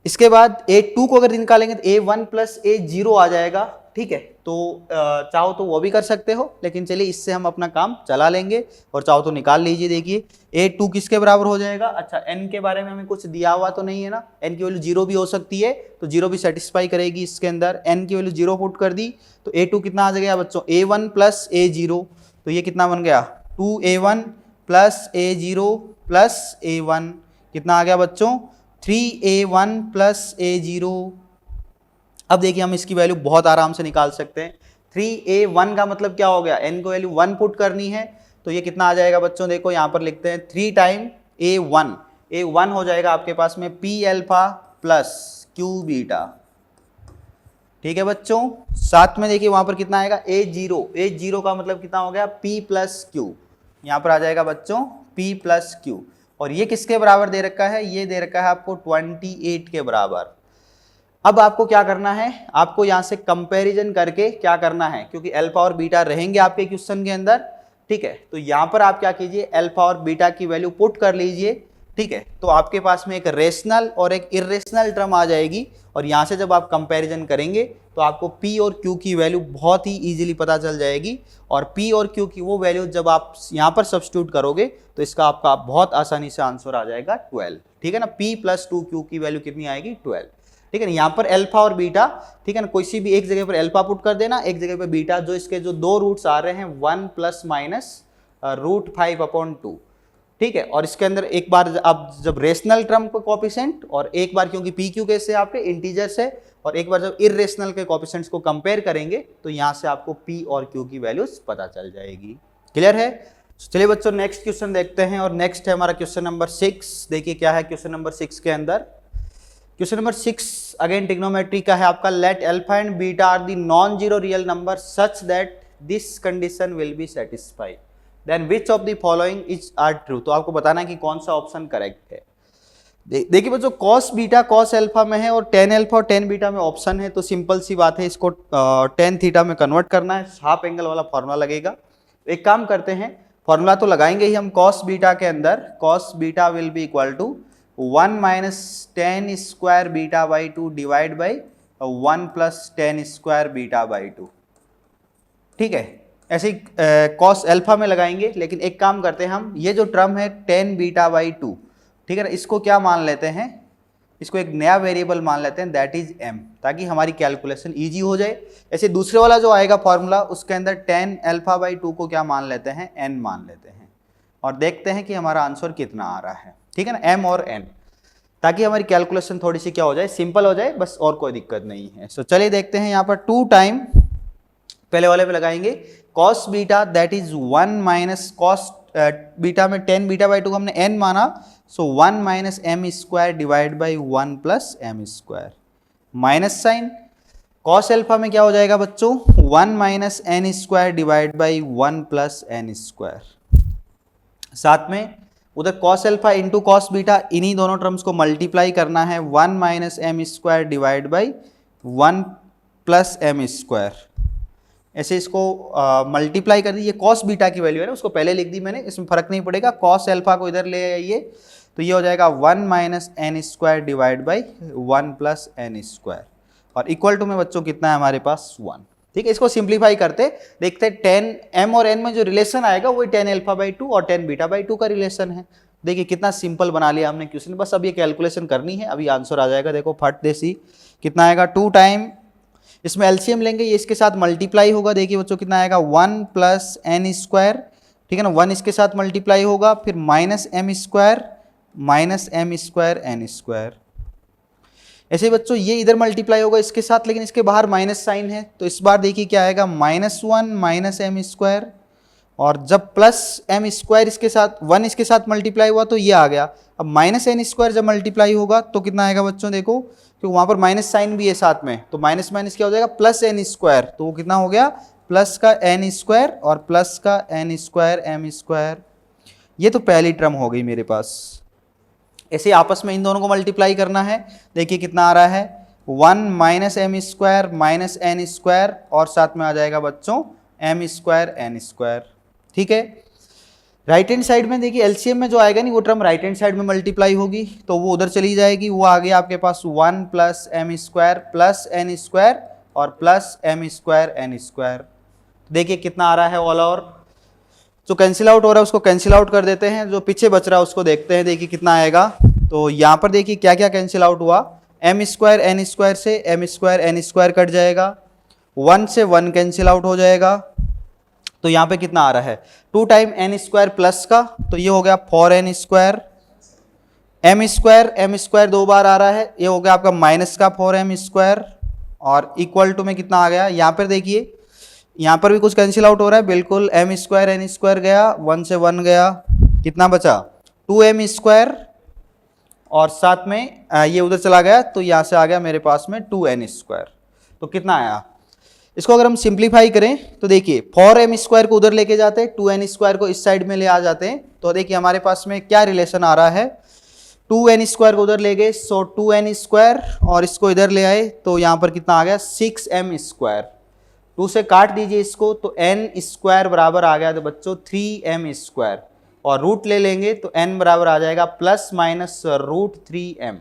इसके बाद a2 को अगर निकालेंगे तो a1 प्लस a0 आ जाएगा, ठीक है। तो चाहो तो वो भी कर सकते हो, लेकिन चलिए इससे हम अपना काम चला लेंगे, और चाहो तो निकाल लीजिए। देखिए a2 किसके बराबर हो जाएगा, अच्छा n के बारे में हमें कुछ दिया हुआ तो नहीं है ना, n की वैल्यू 0 भी हो सकती है, तो 0 भी सेटिस्फाई करेगी इसके अंदर। n की वैल्यू 0 पुट कर दी तो a2 कितना आ जाएगा बच्चों, a1 प्लस a0, तो ये कितना बन गया, 2a1 plus a0 plus a1, कितना आ गया बच्चों, 3a1 प्लस a0। अब देखिए हम इसकी वैल्यू बहुत आराम से निकाल सकते हैं। 3a1 का मतलब क्या हो गया, n को वैल्यू 1 पुट करनी है, तो ये कितना आ जाएगा बच्चों, देखो यहाँ पर लिखते हैं 3 टाइम a1 हो जाएगा आपके पास में p alpha plus q beta, ठीक है बच्चों। साथ में देखिए वहां पर कितना आएगा a0 का मतलब कितना हो गया, p प्लस q, यहाँ पर आ जाएगा बच्चों p प्लस q, और ये किसके बराबर दे रखा है, ये दे रखा है आपको 28 के बराबर। अब आपको क्या करना है, आपको यहां से कंपैरिजन करके क्या करना है, क्योंकि अल्फा और बीटा रहेंगे आपके क्वेश्चन के अंदर, ठीक है। तो यहां पर आप क्या कीजिए, अल्फा और बीटा की वैल्यू पुट कर लीजिए, ठीक है। तो आपके पास में एक रेशनल और एक इरेशनल टर्म आ जाएगी, और यहां से जब आप कंपैरिजन करेंगे तो आपको p और q की वैल्यू बहुत ही इजीली पता चल जाएगी, और p और q की वो वैल्यू जब आप यहां पर सब्स्टिट्यूट करोगे तो इसका आपका बहुत आसानी से आंसर आ जाएगा 12, ठीक है ना। p प्लस 2q की वैल्यू कितनी आएगी, 12, ठीक है ना। यहाँ पर अल्फा और बीटा, ठीक है ना, कोई सी भी एक जगह पर अल्फा पुट कर देना, एक जगह पर बीटा, जो इसके जो दो रूट्स आ रहे हैं 1 प्लस माइनस √5/2, ठीक है। और इसके अंदर एक बार आप जब रेशनल टर्म को कोएफिशिएंट, और एक बार क्योंकि पी क्यू कैसे आपके इंटीजर्स है, और एक बार जब इरेशनल के कोएफिशिएंट्स को कंपेयर करेंगे तो यहाँ से आपको पी और क्यू की वैल्यूज पता चल जाएगी। क्लियर है। चलिए बच्चों नेक्स्ट क्वेश्चन देखते हैं, और नेक्स्ट है हमारा क्वेश्चन नंबर 6। देखिए क्या है क्वेश्चन नंबर 6 के अंदर। क्वेश्चन नंबर 6 अगेन ट्रिग्नोमेट्री का है आपका। Let alpha and beta are the non zero real number such that this condition will be satisfied, then which of the following is are true. तो आपको बताना है कि कौन सा ऑप्शन करेक्ट है। देखिए बच्चों, कॉस बीटा कॉस अल्फा में है और टेन अल्फा और टेन बीटा में ऑप्शन है, तो सिंपल सी बात है, इसको टेन थीटा में कन्वर्ट करना है, हाफ एंगल वाला फॉर्मूला लगेगा। एक काम करते हैं, फॉर्मूला तो लगाएंगे ही हम, कॉस बीटा के अंदर cos beta will be equal to 1 minus tan square beta by 2 divide by 1 plus tan square beta by 2। ठीक है, ऐसे ही कॉस अल्फा में लगाएंगे, लेकिन एक काम करते हैं हम, ये जो टर्म है टेन बीटा बाई 2, ठीक है ना, इसको क्या मान लेते हैं, इसको एक नया वेरिएबल मान लेते हैं, दैट इज m, ताकि हमारी कैलकुलेशन इजी हो जाए। ऐसे दूसरे वाला जो आएगा फॉर्मूला, उसके अंदर टेन अल्फा बाई 2 को क्या मान लेते हैं, n मान लेते हैं, और देखते हैं कि हमारा आंसर कितना आ रहा है। ठीक है ना, m और n, ताकि हमारी कैलकुलेशन थोड़ी सी क्या हो जाए, सिंपल हो जाए, बस और कोई दिक्कत नहीं है। सो चलिए देखते हैं, यहाँ पर 2 टाइम पहले वाले पे लगाएंगे, cos beta that is 1 minus cos beta में टेन बीटा बाई 2 हमने n माना, so 1 minus m square divide by 1 plus M square, minus sine, cos alpha में क्या हो जाएगा बच्चों, 1 minus n square divide by 1 plus N square, साथ में उधर cos alpha into cos beta, इन्हीं दोनों टर्म्स को मल्टीप्लाई करना है, 1 minus m square divide by 1 plus M square, ऐसे इसको मल्टीप्लाई कर दीजिए। कॉस बीटा की वैल्यू है ना, उसको पहले लिख दी मैंने, इसमें फर्क नहीं पड़ेगा, कॉस अल्फा को इधर ले आइए, तो ये हो जाएगा 1 minus n square divide by 1 plus N square, और इक्वल टू में बच्चों कितना है हमारे पास 1। ठीक है, इसको सिंप्लीफाई करते देखते हैं, टेन एम और एन में जो रिलेशन आएगा वही टेन अल्फा बाई 2 और टेन बीटा बाई 2 का रिलेशन है। देखिए कितना सिंपल बना लिया हमने क्वेश्चन, बस अब ये कैलकुलेशन करनी है, अभी आंसर आ जाएगा। देखो फट देसी कितना आएगा, 2 टाइम, इसमें एलसीएम लेंगे, ये इसके साथ मल्टीप्लाई होगा, देखिए बच्चों कितना आएगा 1 प्लस एन स्क्वायर, ठीक है ना, 1 इसके साथ मल्टीप्लाई होगा, फिर minus m square N square, ऐसे बच्चों ये इधर मल्टीप्लाई होगा इसके साथ, लेकिन इसके बाहर माइनस साइन है, तो इस बार देखिए क्या आएगा, -1 माइनस एम स्क्वायर, और जब प्लस एम स्क्वायर इसके साथ 1 इसके साथ मल्टीप्लाई हुआ तो ये आ गया। अब माइनस एन स्क्वायर जब मल्टीप्लाई होगा तो कितना आएगा बच्चों, देखो तो वहाँ पर माइनस साइन भी है साथ में, तो माइनस माइनस क्या हो जाएगा, प्लस एन स्क्वायर, तो वो कितना हो गया, प्लस का एन स्क्वायर और प्लस का एन स्क्वायर एम स्क्वायर। ये तो पहली टर्म हो गई मेरे पास। ऐसे आपस में इन दोनों को मल्टीप्लाई करना है, देखिए कितना आ रहा है, 1 minus m square minus n square, और साथ में आ जाएगा बच्चों एम स्क्वायर एन स्क्वायर। ठीक है, राइट हैंड साइड में देखिए एलसीएम में जो आएगा नहीं वो टर्म राइट हैंड साइड में मल्टीप्लाई होगी, तो वो उधर चली जाएगी, वो आ गया आपके पास 1 plus M square plus N square और plus M square N square. देखिए कितना आ रहा है ऑल ओवर, जो कैंसिल आउट हो रहा है उसको कैंसिल आउट कर देते हैं, जो पीछे बच रहा है उसको देखते हैं, देखिए कितना आएगा। तो यहाँ पर देखिए क्या क्या कैंसिल आउट हुआ, एम स्क्वायर एन स्क्वायर से m square N square cut जाएगा, 1 से 1 कैंसिल आउट हो जाएगा, तो यहाँ पे कितना आ रहा है 2 टाइम एन स्क्वायर प्लस का, तो ये हो गया 4 स्क्वायर एम स्क्वायर 2 बार आ रहा है, ये हो गया आपका माइनस का 4 स्क्वायर, और इक्वल टू में कितना आ गया, यहाँ पर देखिए यहाँ पर भी कुछ कैंसिल आउट हो रहा है, बिल्कुल एम स्क्वायर एन स्क्वायर गया, 1 से 1 गया, कितना बचा 2 स्क्वायर, और साथ में ये उधर चला गया, तो यहाँ से आ गया मेरे पास में 2 स्क्वायर। तो कितना आया, इसको अगर हम सिंप्लीफाई करें तो देखिए 4 स्क्वायर को उधर लेके जाते हैं, 2 स्क्वायर को इस साइड में ले आ जाते हैं, तो देखिए हमारे पास में क्या रिलेशन आ रहा है, 2 स्क्वायर को उधर ले गए, सो 2 स्क्वायर, और इसको इधर ले आए, तो यहाँ पर कितना आ गया 6 स्क्वायर, 2 से काट दीजिए इसको, तो n स्क्वायर बराबर आ गया तो बच्चों 3m स्क्वायर, और रूट ले लेंगे तो n बराबर आ जाएगा प्लस माइनस √3m।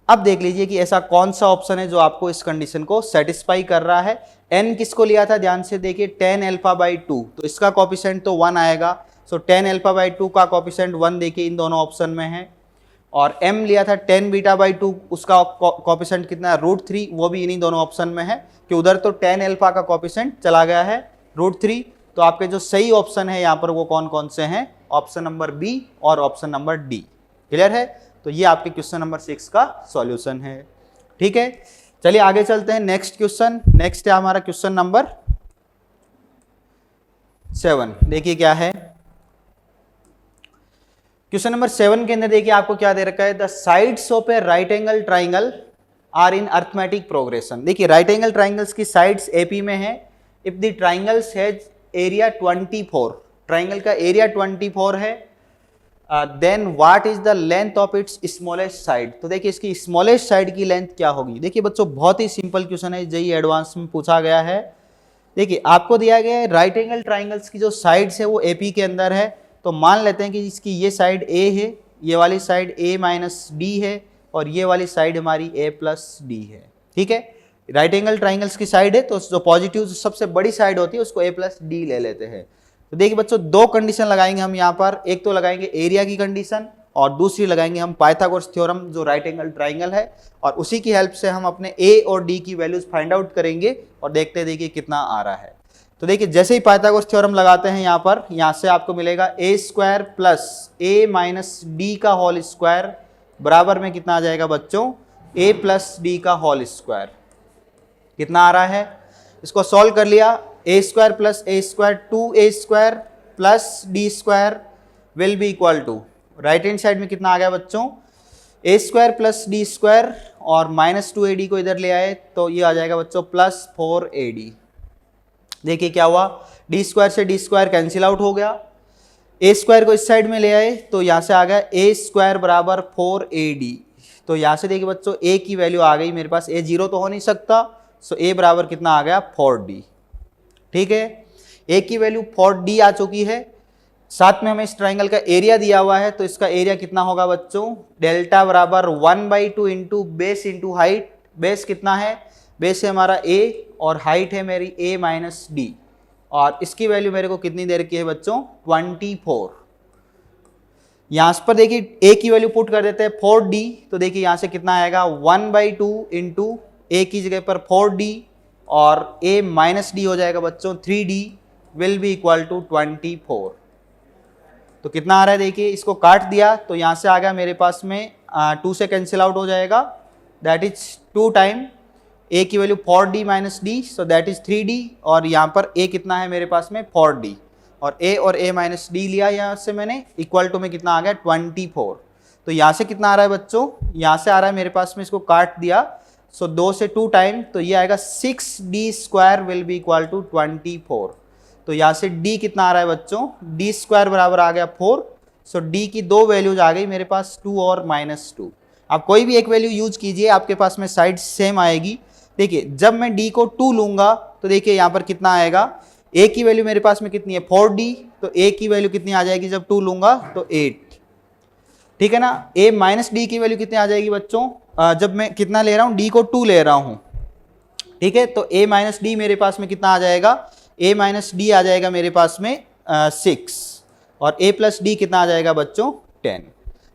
अब देख लीजिए कि ऐसा कौन सा ऑप्शन है जो आपको इस कंडीशन को सेटिस्फाई कर रहा है। n किसको लिया था, ध्यान से देखिए, टेन अल्फा बाई 2, तो इसका कॉफिशेंट तो 1 आएगा, सो टेन अल्फा बाई 2 का कॉफिशेंट 1 देखिए इन दोनों ऑप्शन में है, और m लिया था 10 बीटा बाई 2, उसका कॉफिशेंट कितना है √3, वो भी इन्हीं दोनों ऑप्शन में है, कि उधर तो 10 अल्फा का कॉफिशेंट चला गया है √3। तो आपके जो सही ऑप्शन है यहाँ पर वो कौन कौन से हैं, ऑप्शन नंबर बी और ऑप्शन नंबर डी। क्लियर है, तो ये आपके क्वेश्चन नंबर 6 का सॉल्यूशन है। ठीक है, चलिए आगे चलते हैं, नेक्स्ट क्वेश्चन, नेक्स्ट है हमारा क्वेश्चन नंबर 7। देखिए क्या है क्वेश्चन नंबर 7 के अंदर, देखिए आपको क्या दे रखा है, the sides of a right angle triangle are in arithmetic progression. देखिए राइट एंगल ट्राइंगल्स की साइड्स एपी में है, if the triangles has area 24, triangle का एरिया 24 है, then what is the length of its smallest side. तो देखिए इसकी smallest side की लेंथ क्या होगी। देखिए बच्चों बहुत ही सिंपल क्वेश्चन है, जेईई एडवांस में पूछा गया है। देखिए आपको दिया गया है राइट एंगल ट्राइंगल्स की जो साइड्स है वो एपी के अंदर है। तो मान लेते हैं कि इसकी ये साइड ए है, ये वाली साइड ए माइनस डी है और ये वाली साइड हमारी ए प्लस डी है। ठीक है, राइट एंगल ट्राइंगल्स की साइड है तो जो पॉजिटिव सबसे बड़ी साइड होती है उसको ए प्लस डी ले लेते हैं। तो देखिए बच्चों दो कंडीशन लगाएंगे हम यहाँ पर, एक तो लगाएंगे एरिया की कंडीशन और दूसरी लगाएंगे हम पाइथागोरस थ्योरम जो राइट एंगल ट्राइंगल है, और उसी की हेल्प से हम अपने ए और डी की वैल्यूज फाइंड आउट करेंगे और देखते हैं देखिए कितना आ रहा है। तो देखिए जैसे ही पाइथागोरस थ्योरम लगाते हैं यहाँ पर, यहाँ से आपको मिलेगा A square plus A minus D का होल स्क्वायर बराबर में कितना आ जाएगा बच्चों, ए प्लस डी का होल स्क्वायर। कितना आ रहा है, इसको सॉल्व कर लिया, A square plus A square 2a square plus D square will be equal to, right hand side में कितना आ गया बच्चों, A square plus D square और माइनस 2ad को इधर ले आए तो ये आ जाएगा बच्चों प्लस 4ad। देखिए क्या हुआ, डी स्क्वायर से डी स्क्वायर कैंसिल आउट हो गया, ए स्क्वायर को इस साइड में ले आए तो यहाँ से आ गया ए स्क्वायर बराबर 4ad। तो यहाँ से देखिए बच्चों ए की वैल्यू आ गई मेरे पास, ए जीरो तो हो नहीं सकता, सो ए बराबर कितना आ गया 4d। ठीक है, ए की वैल्यू 4d आ चुकी है, साथ में हमें इस ट्राइंगल का एरिया दिया हुआ है तो इसका एरिया कितना होगा बच्चों, डेल्टा बराबर 1/2 into base into height. Base कितना है, बेस है हमारा ए और हाइट है मेरी ए माइनस डी, और इसकी वैल्यू मेरे को कितनी दे रखी है बच्चों 24। यहाँ पर देखिए ए की वैल्यू पुट कर देते हैं 4d, तो देखिए यहाँ से कितना आएगा 1/2 इंटू ए की जगह पर 4d और a माइनस डी हो जाएगा बच्चों 3d will be equal to 24। तो कितना आ रहा है देखिए, इसको काट दिया तो यहाँ से आ गया मेरे पास में 2 से कैंसिल आउट हो जाएगा, दैट इज 2 टाइम a की value 4d minus D, so that is 3d, और यहाँ पर a कितना है मेरे पास में 4d और a माइनस डी लिया यहाँ से मैंने, इक्वल टू में कितना आ गया 24। तो यहाँ से कितना आ रहा है बच्चों, यहाँ से आ रहा है मेरे पास में, इसको काट दिया सो 2 से 2 टाइम तो ये आएगा 6d square will be equal to 24। तो यहाँ से d कितना आ रहा है बच्चों, d स्क्वायर बराबर आ गया 4, सो d की दो वैल्यूज आ गई मेरे पास 2 और -2। आप कोई भी एक वैल्यू यूज कीजिए, आपके पास में साइड सेम आएगी। देखिए जब मैं d को 2 लूंगा तो देखिए यहाँ पर कितना आएगा, a की वैल्यू मेरे पास में कितनी है 4d, तो a की वैल्यू कितनी आ जाएगी जब 2 लूंगा तो 8। ठीक है ना, a माइनस डी की वैल्यू कितनी आ जाएगी बच्चों, जब मैं कितना ले रहा हूँ, d को 2 ले रहा हूँ। ठीक है, तो a माइनस डी मेरे पास में कितना आ जाएगा, a माइनस डी आ जाएगा मेरे पास में 6 और a प्लस डी कितना आ जाएगा बच्चों 10।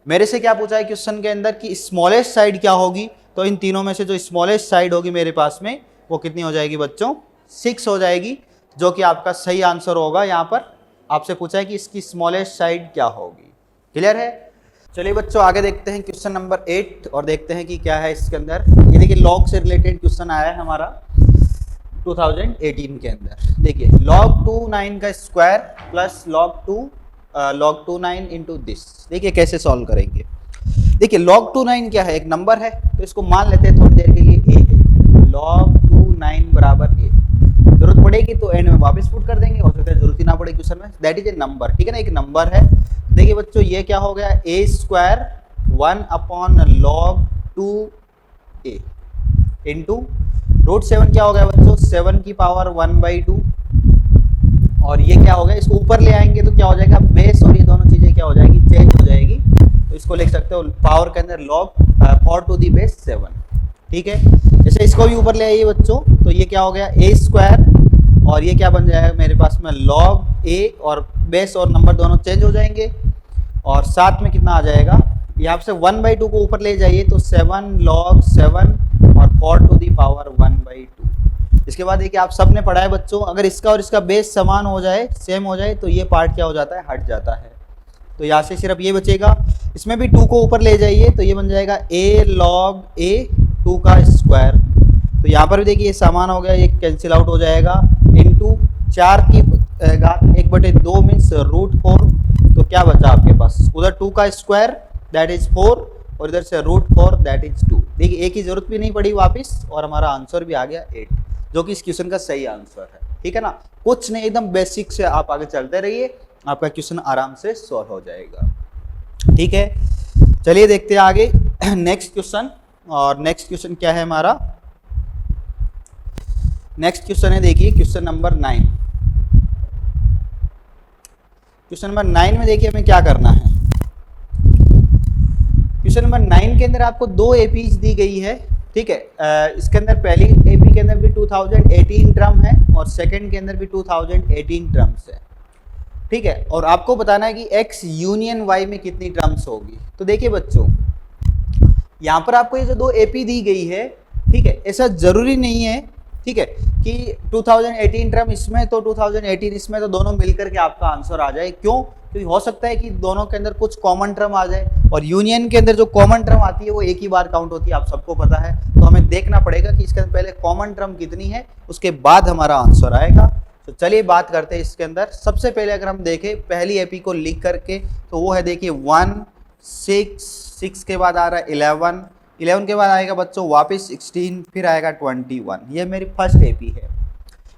मेरे से क्या पूछा है क्वेश्चन के अंदर कि स्मॉलेस्ट साइड क्या होगी, तो इन तीनों में से जो स्मॉलेस्ट साइड होगी मेरे पास में वो कितनी हो जाएगी बच्चों 6 हो जाएगी, जो कि आपका सही आंसर होगा। यहाँ पर आपसे पूछा है कि इसकी स्मॉलेस्ट साइड क्या होगी। क्लियर है, चलिए बच्चों आगे देखते हैं क्वेश्चन नंबर 8 और देखते हैं कि क्या है इसके अंदर। ये देखिए लॉग से रिलेटेड क्वेश्चन आया है हमारा 2018 के अंदर। देखिए log 29 का square plus log 29 into this, देखिए कैसे सॉल्व करेंगे। देखिए log 29 क्या है, एक नंबर है तो इसको मान लेते हैं थोड़ी देर के लिए a है, log 29 बराबर a, जरूरत पड़ेगी तो एंड में वापस पुट कर देंगे, हो सकता है जरूरत ही ना पड़े क्वेश्चन में, दैट इज ए नंबर। ठीक है ना, एक नंबर है। देखिए बच्चों ये क्या हो गया, a square 1/log 2a into √7 क्या हो गया बच्चों 7 की पावर 1/2, और ये क्या हो गया, इसको ऊपर ले आएंगे तो क्या हो जाएगा बेस, और ये दोनों चीजें क्या हो जाएगी चेंज हो जाएगी, तो इसको लिख सकते हो पावर के अंदर log 4 टू दी बेस 7। ठीक है, जैसे इसको भी ऊपर ले आइए बच्चों, तो ये क्या हो गया a स्क्वायर और ये क्या बन जाएगा मेरे पास में log a, और बेस और नंबर दोनों चेंज हो जाएंगे, और साथ में कितना आ जाएगा, यहाँ से 1/2 को ऊपर ले जाइए तो 7 log 7 और 4 टू दी पावर 1/2। इसके बाद देखिए आप सबने पढ़ा है बच्चों, अगर इसका और इसका बेस समान हो जाए, सेम हो जाए, तो ये पार्ट क्या हो जाता है हट जाता है, तो यहाँ से सिर्फ ये बचेगा। इसमें भी 2 को ऊपर ले जाइए तो ये बन जाएगा a log a 2 का स्क्वायर, तो यहाँ पर भी देखिए ये समान हो गया, ये कैंसिल आउट हो जाएगा, इंटू 4 की घात 1/2 मीन्स √4, तो क्या बचा आपके पास, उधर 2 का स्क्वायर दैट इज 4 और इधर से √4 दैट इज 2। देखिए a की जरूरत भी नहीं पड़ी वापस, और हमारा आंसर भी आ गया 8, जो कि इस क्वेश्चन का सही आंसर है। ठीक है ना, कुछ नहीं, एकदम बेसिक से आप आगे चलते रहिए, आपका क्वेश्चन आराम से सॉल्व हो जाएगा। ठीक है, चलिए देखते हैं आगे नेक्स्ट क्वेश्चन। और नेक्स्ट क्वेश्चन क्या है हमारा? नेक्स्ट क्वेश्चन है, देखिए क्वेश्चन नंबर 9। क्वेश्चन नंबर 9 में देखिए हमें क्या करना है। क्वेश्चन नंबर 9 के अंदर आपको दो एपीज दी गई है, ठीक है। इसके अंदर पहली एपी के अंदर भी 2018 टर्म है और सेकंड के अंदर भी 2018 टर्म्स है, ठीक है। और आपको बताना है कि x यूनियन y में कितनी टर्म्स होगी। तो देखिए बच्चों, यहाँ पर आपको ये जो दो एपी दी गई है, ठीक है, ऐसा जरूरी नहीं है, ठीक है, कि 2018 टर्म इसमें तो 2018 इसमें, तो दोनों मिलकर के आपका आंसर आ जाए। क्यों? क्योंकि हो सकता है कि दोनों के अंदर कुछ कॉमन टर्म आ जाए, और यूनियन के अंदर जो कॉमन टर्म आती है वो एक ही बार काउंट होती है, आप सबको पता है। तो हमें देखना पड़ेगा कि इसके अंदर पहले कॉमन टर्म कितनी है, उसके बाद हमारा आंसर आएगा। तो चलिए बात करते हैं इसके अंदर। सबसे पहले अगर हम देखें पहली एपी को लिख करके, तो वो है देखिए 1 6 के बाद आ रहा है 11 के बाद आएगा बच्चों वापस 16, फिर आएगा 21। ये मेरी फर्स्ट एपी है।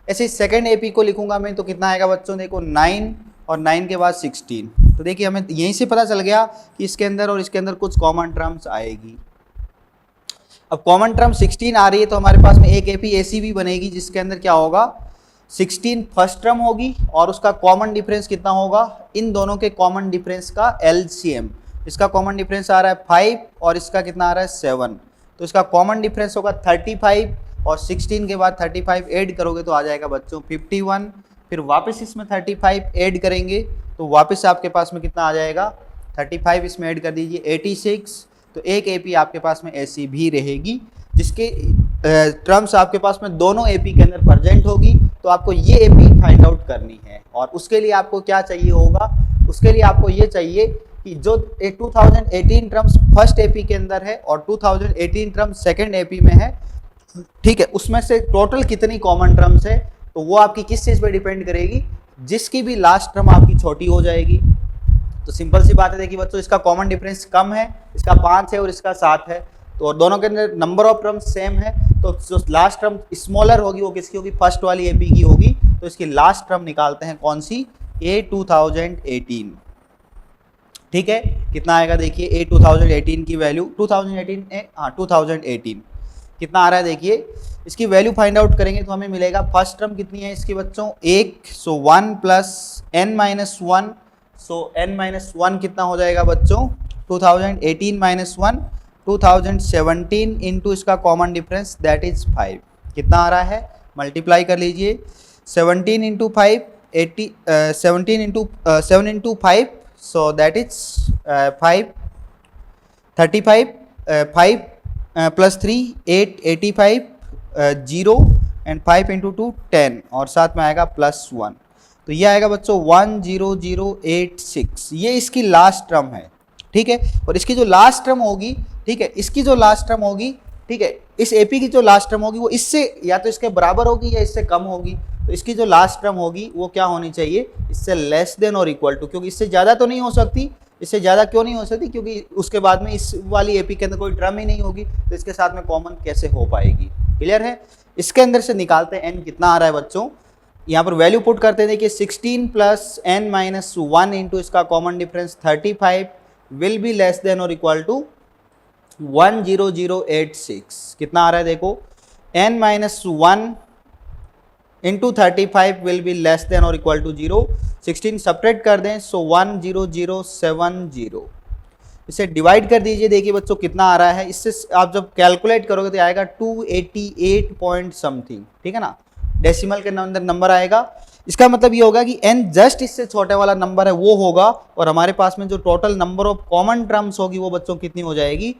ऐसे सेकंड एपी को लिखूंगा मैं, तो कितना आएगा बच्चों? देखो 9 और 9 के बाद 16। तो देखिए हमें यहीं से पता चल गया कि इसके अंदर और इसके अंदर कुछ कॉमन टर्म्स आएगी। अब कॉमन टर्म 16 आ रही है, तो हमारे पास में एक एपी ऐसी भी बनेगी जिसके अंदर क्या होगा, 16 फर्स्ट टर्म होगी और उसका कॉमन डिफरेंस कितना होगा, इन दोनों के कॉमन डिफरेंस का एलसीएम। इसका कॉमन डिफरेंस आ रहा है 5 और इसका कितना आ रहा है 7, तो इसका कॉमन डिफरेंस होगा 35 और 16 के बाद 35 ऐड करोगे तो आ जाएगा बच्चों 51। फिर वापस इसमें 35 ऐड करेंगे तो वापस आपके पास में कितना आ जाएगा, 35 इसमें ऐड कर दीजिए 86। तो एक एपी आपके पास में ऐसी भी रहेगी जिसके टर्म्स आपके पास में दोनों एपी के अंदर प्रेजेंट होगी। तो आपको ये एपी फाइंड आउट करनी है, और उसके लिए आपको क्या चाहिए होगा, उसके लिए आपको ये चाहिए कि जो 2018 टर्म्स फर्स्ट एपी के अंदर है और 2018 टर्म्स सेकंड एपी में है, ठीक है, उसमें से टोटल कितनी कॉमन टर्म्स है, तो वो आपकी किस चीज पे डिपेंड करेगी, जिसकी भी लास्ट टर्म आपकी छोटी हो जाएगी। तो सिंपल सी बात है, देखिए बच्चों इसका कॉमन डिफरेंस कम है, इसका 5 है और इसका 7 है, तो दोनों के अंदर नंबर ऑफ टर्म्स सेम है, तो जो लास्ट टर्म स्मॉलर होगी वो किसकी होगी, फर्स्ट वाली एपी की होगी। तो इसकी लास्ट टर्म निकालते हैं कौन सी, ए 2018, ठीक है। कितना आएगा देखिए, ए 2018 की वैल्यू 2018 कितना आ रहा है, देखिए इसकी वैल्यू फाइंड आउट करेंगे तो हमें मिलेगा फर्स्ट टर्म कितनी है इसकी बच्चों, 1, सो 1 प्लस n माइनस 1, सो n माइनस 1 कितना हो जाएगा बच्चों, 2018 माइनस 1, 2017 इंटू इसका कॉमन डिफरेंस दैट इज 5। कितना आ रहा है, मल्टीप्लाई कर लीजिए, 17 into 5 80, 17 into 7 into 5, so that is 5 35, 5 plus 3 8 85, 0 and 5 into 2 10 और साथ में आएगा प्लस 1। तो ये आएगा बच्चों 10086, ये इसकी लास्ट टर्म है, ठीक है। और इसकी जो लास्ट टर्म होगी, ठीक है, इसकी जो लास्ट टर्म होगी, ठीक है, इस एपी की जो लास्ट टर्म होगी वो इससे या तो इसके बराबर होगी या इससे कम होगी। तो इसकी जो लास्ट टर्म होगी वो क्या होनी चाहिए, इससे लेस देन और इक्वल टू, क्योंकि इससे ज़्यादा तो नहीं हो सकती। इससे ज़्यादा क्यों नहीं हो सकती, क्योंकि उसके बाद में इस वाली एपी के अंदर कोई टर्म ही नहीं होगी, तो इसके साथ में कॉमन कैसे हो पाएगी, क्लियर है। इसके अंदर से निकालते हैं n कितना आ रहा है बच्चों, यहाँ पर वैल्यू पुट करते हैं, देखिए 16 प्लस n माइनस 1 इंटू इसका common difference 35 will be less than और इक्वल टू 10086। कितना आ रहा है देखो, n minus 1 into 35 will be less than और इक्वल टू 0, 16 सब्ट्रैक्ट कर दें, सो 10070। इसे डिवाइड कर दीजिए, देखिए बच्चों कितना आ रहा है, इससे आप जब कैलकुलेट करोगे तो आएगा 288 पॉइंट समथिंग, ठीक है ना, डेसिमल के अंदर नंबर आएगा। इसका मतलब ये होगा कि n जस्ट इससे छोटे वाला नंबर है वो होगा, और हमारे पास में जो total number of common terms होगी वो बच्चों कितनी हो जाएगी,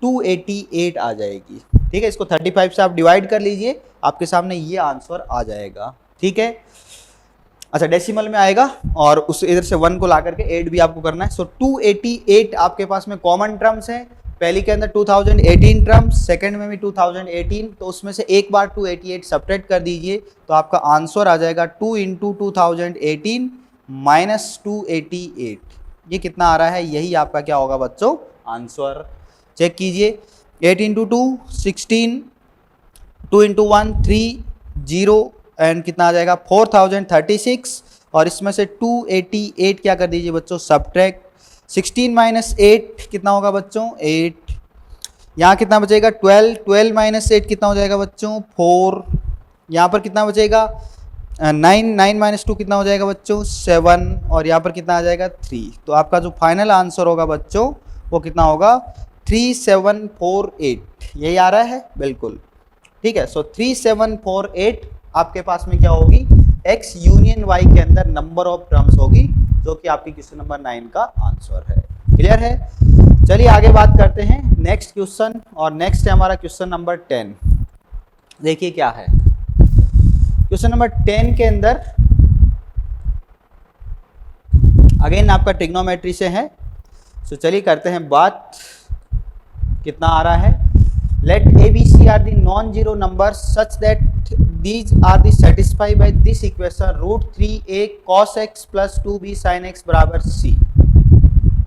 288 आ जाएगी, ठीक है। इसको 35 से आप डिवाइड कर लीजिए, आपके सामने ये आंसर आ जाएगा, ठीक है। अच्छा डेसिमल में आएगा और उस इधर से 1 को ला करके 8 भी आपको करना है। सो 288 आपके पास में कॉमन टर्म्स हैं, पहली के अंदर 2018 टर्म्स, सेकंड में भी 2018, तो उसमें से एक बार 288 सब्ट्रैक्ट कर दीजिए तो आपका आंसर आ जाएगा 2 इंटू 2018 माइनस 288। ये कितना आ रहा है, यही आपका क्या होगा बच्चों आंसर। चेक कीजिए, 8 इंटू 2 16, 2 इंटू 1 3 0 एंड कितना आ जाएगा 4036, और इसमें से 288 क्या कर दीजिए बच्चों सब्ट्रैक्ट, 16 माइनस 8 कितना होगा बच्चों 8। यहाँ कितना बचेगा 12, 12 माइनस 8 कितना हो जाएगा बच्चों 4। यहाँ पर कितना बचेगा 9, 9 माइनस 2 कितना हो जाएगा बच्चों 7, और यहाँ पर कितना आ जाएगा 3। तो आपका जो फाइनल आंसर होगा बच्चों वो कितना होगा 3748। यही आ रहा है बिल्कुल, ठीक है। सो 3748 आपके पास में क्या होगी x यूनियन y के अंदर नंबर ऑफ टर्म्स होगी, जो कि आपकी क्वेश्चन नंबर 9 का आंसर है। क्लियर है। चलिए आगे बात करते हैं नेक्स्ट क्वेश्चन, और नेक्स्ट है हमारा क्वेश्चन नंबर 10। देखिए क्या है क्वेश्चन नंबर 10 के अंदर, अगेन आपका ट्रिग्नोमेट्री से है। सो चलिए करते हैं बात। कितना आ रहा है, let ABC are the non-zero numbers such that these are the satisfied by this equation √3a cos x plus 2b sin x बराबर c।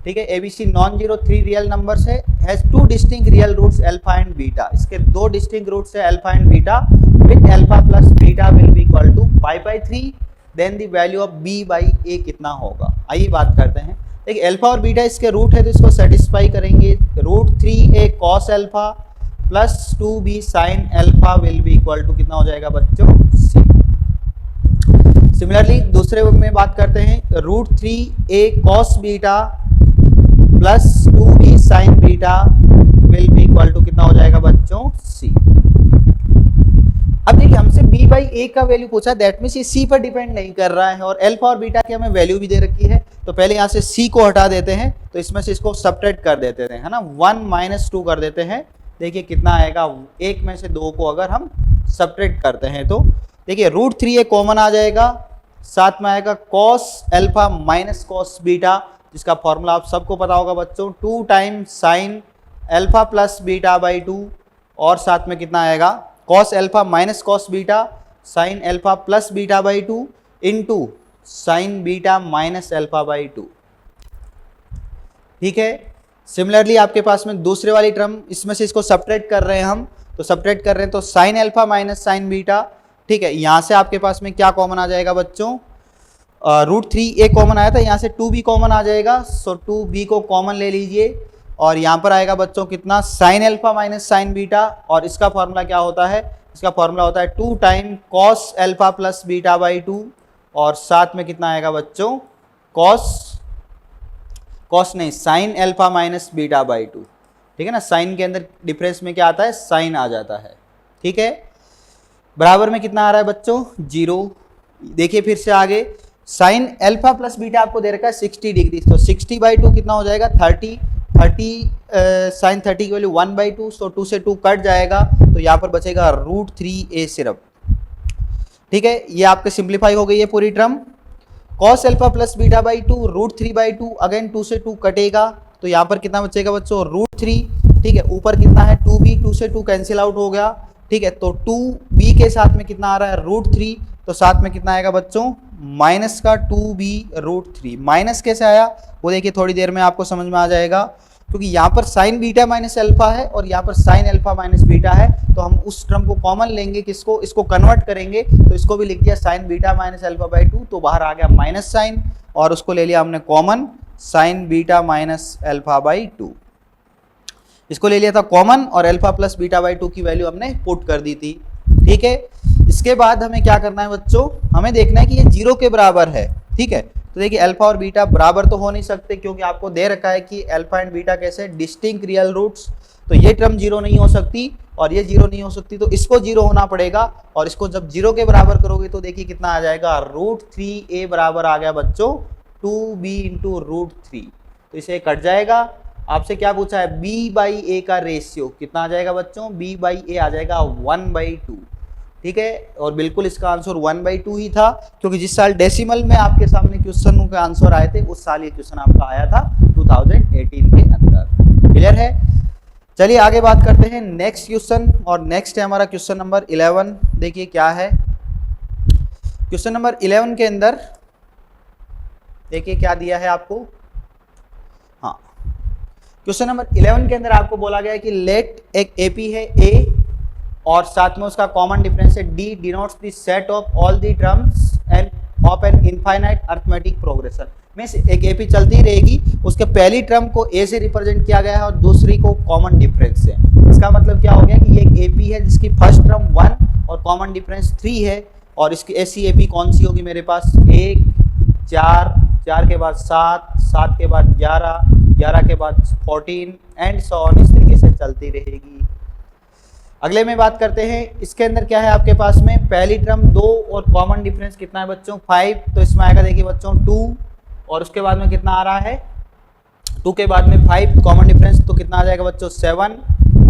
ठीक है, ABC non zero 3 real numbers है, has 2 distinct real roots alpha and beta. इसके 2 distinct roots है alpha and beta, with alpha plus beta will be equal to π/3। Then the value of b by a कितना होगा। आइए बात करते हैं। देखिए अल्फा और बीटा इसके रूट है, तो इसको सेटिस्फाई करेंगे। √3a cos alpha plus 2b sine alpha will be equal to कितना हो जाएगा बच्चों c। सिमिलरली दूसरे में बात करते हैं, √3a cos beta plus 2b sine beta will be equal to कितना हो जाएगा बच्चों c। अब देखिए हमसे b बाई a का वैल्यू पूछा, दैट मीन्स ये c पर डिपेंड नहीं कर रहा है, और अल्फा और बीटा की हमें वैल्यू भी दे रखी है। तो पहले यहाँ से c को हटा देते हैं, तो इसमें से इसको सब्ट्रैक्ट कर देते हैं, है ना। 1 - 2 कर देते हैं। देखिए कितना आएगा, एक में से 2 को अगर हम सब्ट्रैक्ट करते हैं तो देखिए √3a कॉमन आ जाएगा, साथ में आएगा cos alpha minus cos beta, जिसका फॉर्मूला आप सबको पता होगा बच्चों, 2 times sine alpha plus beta by 2, और साथ में कितना आएगा cos alpha minus cos beta sine alpha plus beta by 2 into sine beta minus alpha by 2। ठीक है। सिमिलरली आपके पास में दूसरे वाली टर्म, इसमें से इसको सब्ट्रैक्ट कर रहे हैं हम, तो सब्ट्रैक्ट कर रहे हैं तो sine alpha minus sign beta. ठीक है, यहाँ से आपके पास में क्या कॉमन आ जाएगा बच्चों, √3a कॉमन आया था, यहाँ से 2b कॉमन आ जाएगा। सो 2b को कॉमन ले लीजिए, और यहाँ पर आएगा बच्चों कितना sine alpha minus sign beta, और इसका फॉर्मूला क्या होता है, इसका फॉर्मूला होता है 2 time cos alpha plus beta by 2, और साथ में कितना आएगा बच्चों कॉस नहीं sine alpha minus beta by 2। ठीक है ना, साइन के अंदर डिफरेंस में क्या आता है, साइन आ जाता है। ठीक है, बराबर में कितना आ रहा है बच्चों 0। देखिए फिर से आगे, साइन अल्फा प्लस बीटा आपको दे रखा है 60 डिग्री, तो 60/2 कितना हो जाएगा 30 साइन 30 की वैल्यू 1/2, सो 2 से 2 कट जाएगा, तो यहाँ पर बचेगा √3a सिर्फ। ठीक है, ये आपके सिंप्लीफाई हो गई है पूरी term. cos alpha plus beta by 2 √3/2, again 2 से 2 कटेगा, तो यहाँ पर कितना बचेगा बच्चों √3। ठीक है, ऊपर कितना है 2b, 2 से 2 कैंसिल आउट हो गया। ठीक है, तो 2b के साथ में कितना आ रहा है √3, तो साथ में कितना आएगा बच्चों माइनस का 2b √3। माइनस कैसे आया वो देखिए थोड़ी देर में आपको समझ में आ जाएगा, क्योंकि यहाँ पर साइन बीटा माइनस अल्फा है और यहाँ पर साइन अल्फा माइनस बीटा है, तो हम उस टर्म को कॉमन लेंगे, किसको, इसको कन्वर्ट करेंगे, तो इसको भी लिख दिया sign beta minus alpha by 2, तो बाहर आ गया माइनस साइन, और उसको ले लिया हमने common sign beta minus alpha by 2। इसको ले लिया था कॉमन, और अल्फा प्लस बीटा बाई 2 की वैल्यू हमने पुट कर दी थी। ठीक है, इसके बाद हमें क्या करना है बच्चों, हमें देखना है कि ये 0 के बराबर है। ठीक है, तो देखिए अल्फा और बीटा बराबर तो हो नहीं सकते, क्योंकि आपको दे रखा है कि अल्फा एंड बीटा कैसे डिस्टिंक्ट रियल रूट्स, तो ये टर्म 0 नहीं हो सकती और ये 0 नहीं हो सकती, तो इसको 0 होना पड़ेगा, और इसको जब 0 के बराबर करोगे तो देखिए कितना आ जाएगा √3a बराबर आ गया बच्चों 2b इंटू √3, तो इसे कट जाएगा। आपसे क्या पूछा है b/a का रेशियो कितना आ जाएगा बच्चों, b/a आ जाएगा 1/2। ठीक है, और बिल्कुल इसका आंसर 1/2 ही था, क्योंकि जिस साल डेसिमल में आपके सामने क्वेश्चन के आंसर आए थे उस साल ये क्वेश्चन आपका आया था 2018 के अंदर। क्लियर है। चलिए आगे बात करते हैं नेक्स्ट क्वेश्चन, और नेक्स्ट है हमारा क्वेश्चन नंबर 11। देखिए क्या है क्वेश्चन नंबर 11 के अंदर, देखिए क्या दिया है आपको। हाँ, क्वेश्चन नंबर 11 के अंदर आपको बोला गया है कि लेट एक एपी है a, और साथ में उसका कॉमन डिफरेंस है d denotes the set of all the terms end of an infinite arithmetic progression. Means एक एपी चलती रहेगी, उसके पहली टर्म को ए से रिप्रेजेंट किया गया है और दूसरी को कॉमन डिफरेंस से। इसका मतलब क्या हो गया कि ये एक एपी है जिसकी फर्स्ट टर्म 1 और कॉमन डिफरेंस 3 है, और इसकी ऐसी एपी कौन सी होगी मेरे पास, 1, 4, 4 के बाद 7, 7 के बाद 11, 11 के बाद 14 एंड सो ऑन, इस तरीके से चलती रहेगी। अगले में बात करते हैं, इसके अंदर क्या है आपके पास में, पहली टर्म 2 और कॉमन डिफरेंस कितना है बच्चों, 5, तो इसमें आएगा देखिए बच्चों 2, और उसके बाद में कितना आ रहा है, 2 के बाद में 5 कॉमन डिफरेंस, तो कितना आ जाएगा बच्चों 7,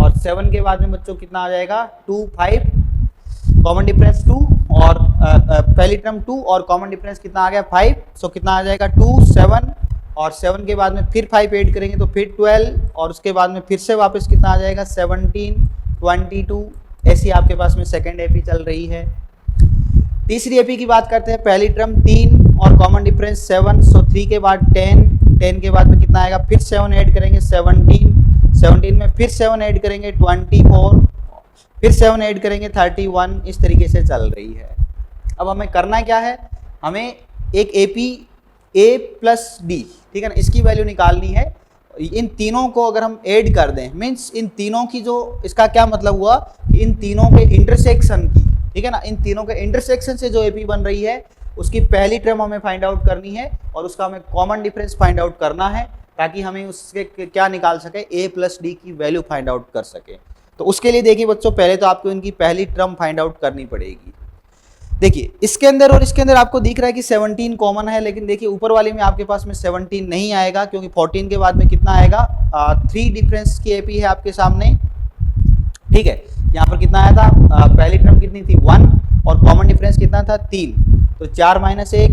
और 7 के बाद में बच्चों कितना आ जाएगा 2, 5 कॉमन डिफरेंस 2, और पहली टर्म 2 और कॉमन डिफरेंस कितना आ गया 5, सो कितना आ जाएगा 2, 7, और 7 के बाद में फिर 5 ऐड करेंगे तो फिर 12, और उसके बाद में फिर से वापस कितना आ जाएगा 17, 22, ऐसी आपके पास में सेकेंड एपी चल रही है। तीसरी एपी की बात करते हैं, पहली टर्म 3 और कॉमन डिफरेंस 7, सो 3 के बाद 10, 10 के बाद में कितना आएगा, फिर 7 ऐड करेंगे 17, 17 में फिर 7 ऐड करेंगे 24, फिर 7 ऐड करेंगे 31, इस तरीके से चल रही है। अब हमें करना क्या है, हमें एक एपी ए प्लस डी, ठीक है ना, इसकी वैल्यू निकालनी है। इन तीनों को अगर हम ऐड कर दें, मीन्स इन तीनों की जो, इसका क्या मतलब हुआ कि इन तीनों के इंटरसेक्शन की, ठीक है ना, इन तीनों के इंटरसेक्शन से जो एपी बन रही है उसकी पहली टर्म हमें फाइंड आउट करनी है और उसका हमें कॉमन डिफरेंस फाइंड आउट करना है, ताकि हमें उसके क्या निकाल सके, ए प्लस डी की वैल्यू फाइंड आउट कर सके। तो उसके लिए देखिए बच्चों, पहले तो आपको इनकी पहली टर्म फाइंड आउट करनी पड़ेगी। देखिए इसके अंदर और इसके अंदर आपको दिख रहा है कि 17 कॉमन है, लेकिन देखिए ऊपर वाले में आपके पास में 17 नहीं आएगा, क्योंकि 14 के बाद में कितना आएगा, 3 डिफरेंस की एपी है आपके सामने, ठीक है। यहाँ पर कितना आया था, पहली टर्म कितनी थी 1 और कॉमन डिफरेंस कितना था 3, तो 4 - 1, 7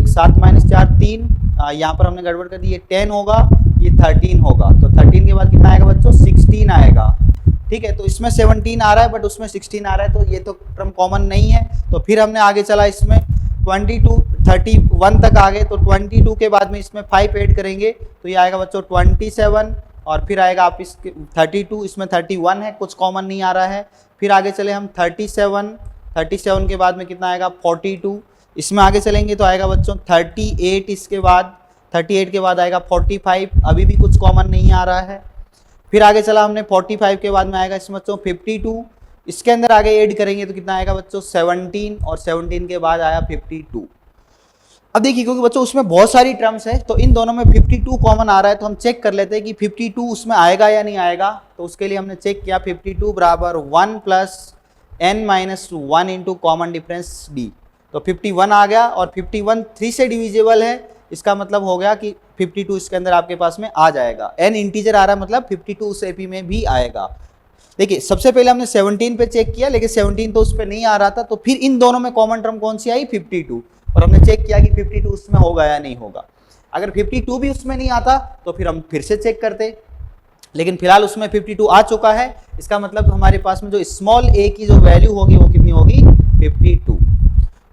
- 4 3, यहाँ पर हमने गड़बड़ कर दी, ये 10 होगा, ये 13 होगा, तो 13 के बाद कितना आएगा बच्चों 16 आएगा, ठीक है। तो इसमें 17 आ रहा है बट उसमें 16 आ रहा है, तो ये तो टर्म कॉमन नहीं है। तो फिर हमने आगे चला, इसमें 22 31 तक आ गए, तो 22 के बाद में इसमें 5 ऐड करेंगे तो ये आएगा बच्चों 27, और फिर आएगा आप इसके 32, इसमें 31 है, कुछ कॉमन नहीं आ रहा है। फिर आगे चले हम 37 के बाद में कितना आएगा 42, इसमें आगे चलेंगे तो आएगा बच्चों 38, इसके बाद 38 के बाद आएगा 45, अभी भी कुछ कॉमन नहीं आ रहा है। फिर आगे चला हमने 45 के बाद में आएगा इसमें बच्चों 52, इसके अंदर आगे ऐड करेंगे तो कितना आएगा बच्चों 17, और 17 के बाद आया 52। अब देखिए क्योंकि बच्चों उसमें बहुत सारी टर्म्स है, तो इन दोनों में 52 कॉमन आ रहा है, तो हम चेक कर लेते हैं कि 52 उसमें आएगा या नहीं आएगा। तो उसके लिए हमने चेक किया, 52 बराबर 1 + n - 1 into common difference D, तो 51 आ गया, और 51 3 से डिविजिबल है, इसका मतलब हो गया कि 52 इसके अंदर आपके पास में आ जाएगा। n इंटीजर आ रहा है, मतलब 52 उस एपी में भी आएगा। देखिए सबसे पहले हमने 17 पे चेक किया, लेकिन 17 तो उस पर नहीं आ रहा था, तो फिर इन दोनों में कॉमन टर्म कौन सी आई 52, और हमने चेक किया कि 52 उसमें होगा या नहीं होगा। अगर 52 भी उसमें नहीं आता तो फिर हम फिर से चेक करते, लेकिन फिलहाल उसमें 52 आ चुका है, इसका मतलब हमारे पास में जो स्मॉल a की जो वैल्यू होगी वो कितनी होगी 52,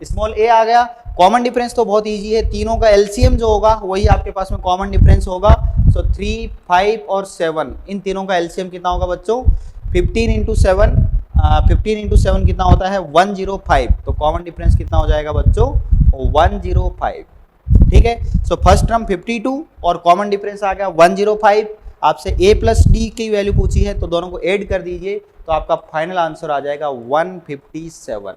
स्मॉल a आ गया। कॉमन डिफरेंस तो बहुत इजी है, तीनों का एलसीएम जो होगा वही आपके पास में कॉमन डिफरेंस होगा। सो 3, 5 और 7, इन तीनों का एलसीएम कितना होगा बच्चों 15 × 7, 15 × 7 कितना होता है 105, तो कॉमन डिफरेंस कितना हो जाएगा बच्चों 105, ठीक है। सो फर्स्ट टर्म 52 और कॉमन डिफरेंस आ गया 105। आपसे a प्लस डी की वैल्यू पूछी है, तो दोनों को ऐड कर दीजिए, तो आपका फाइनल आंसर आ जाएगा 157,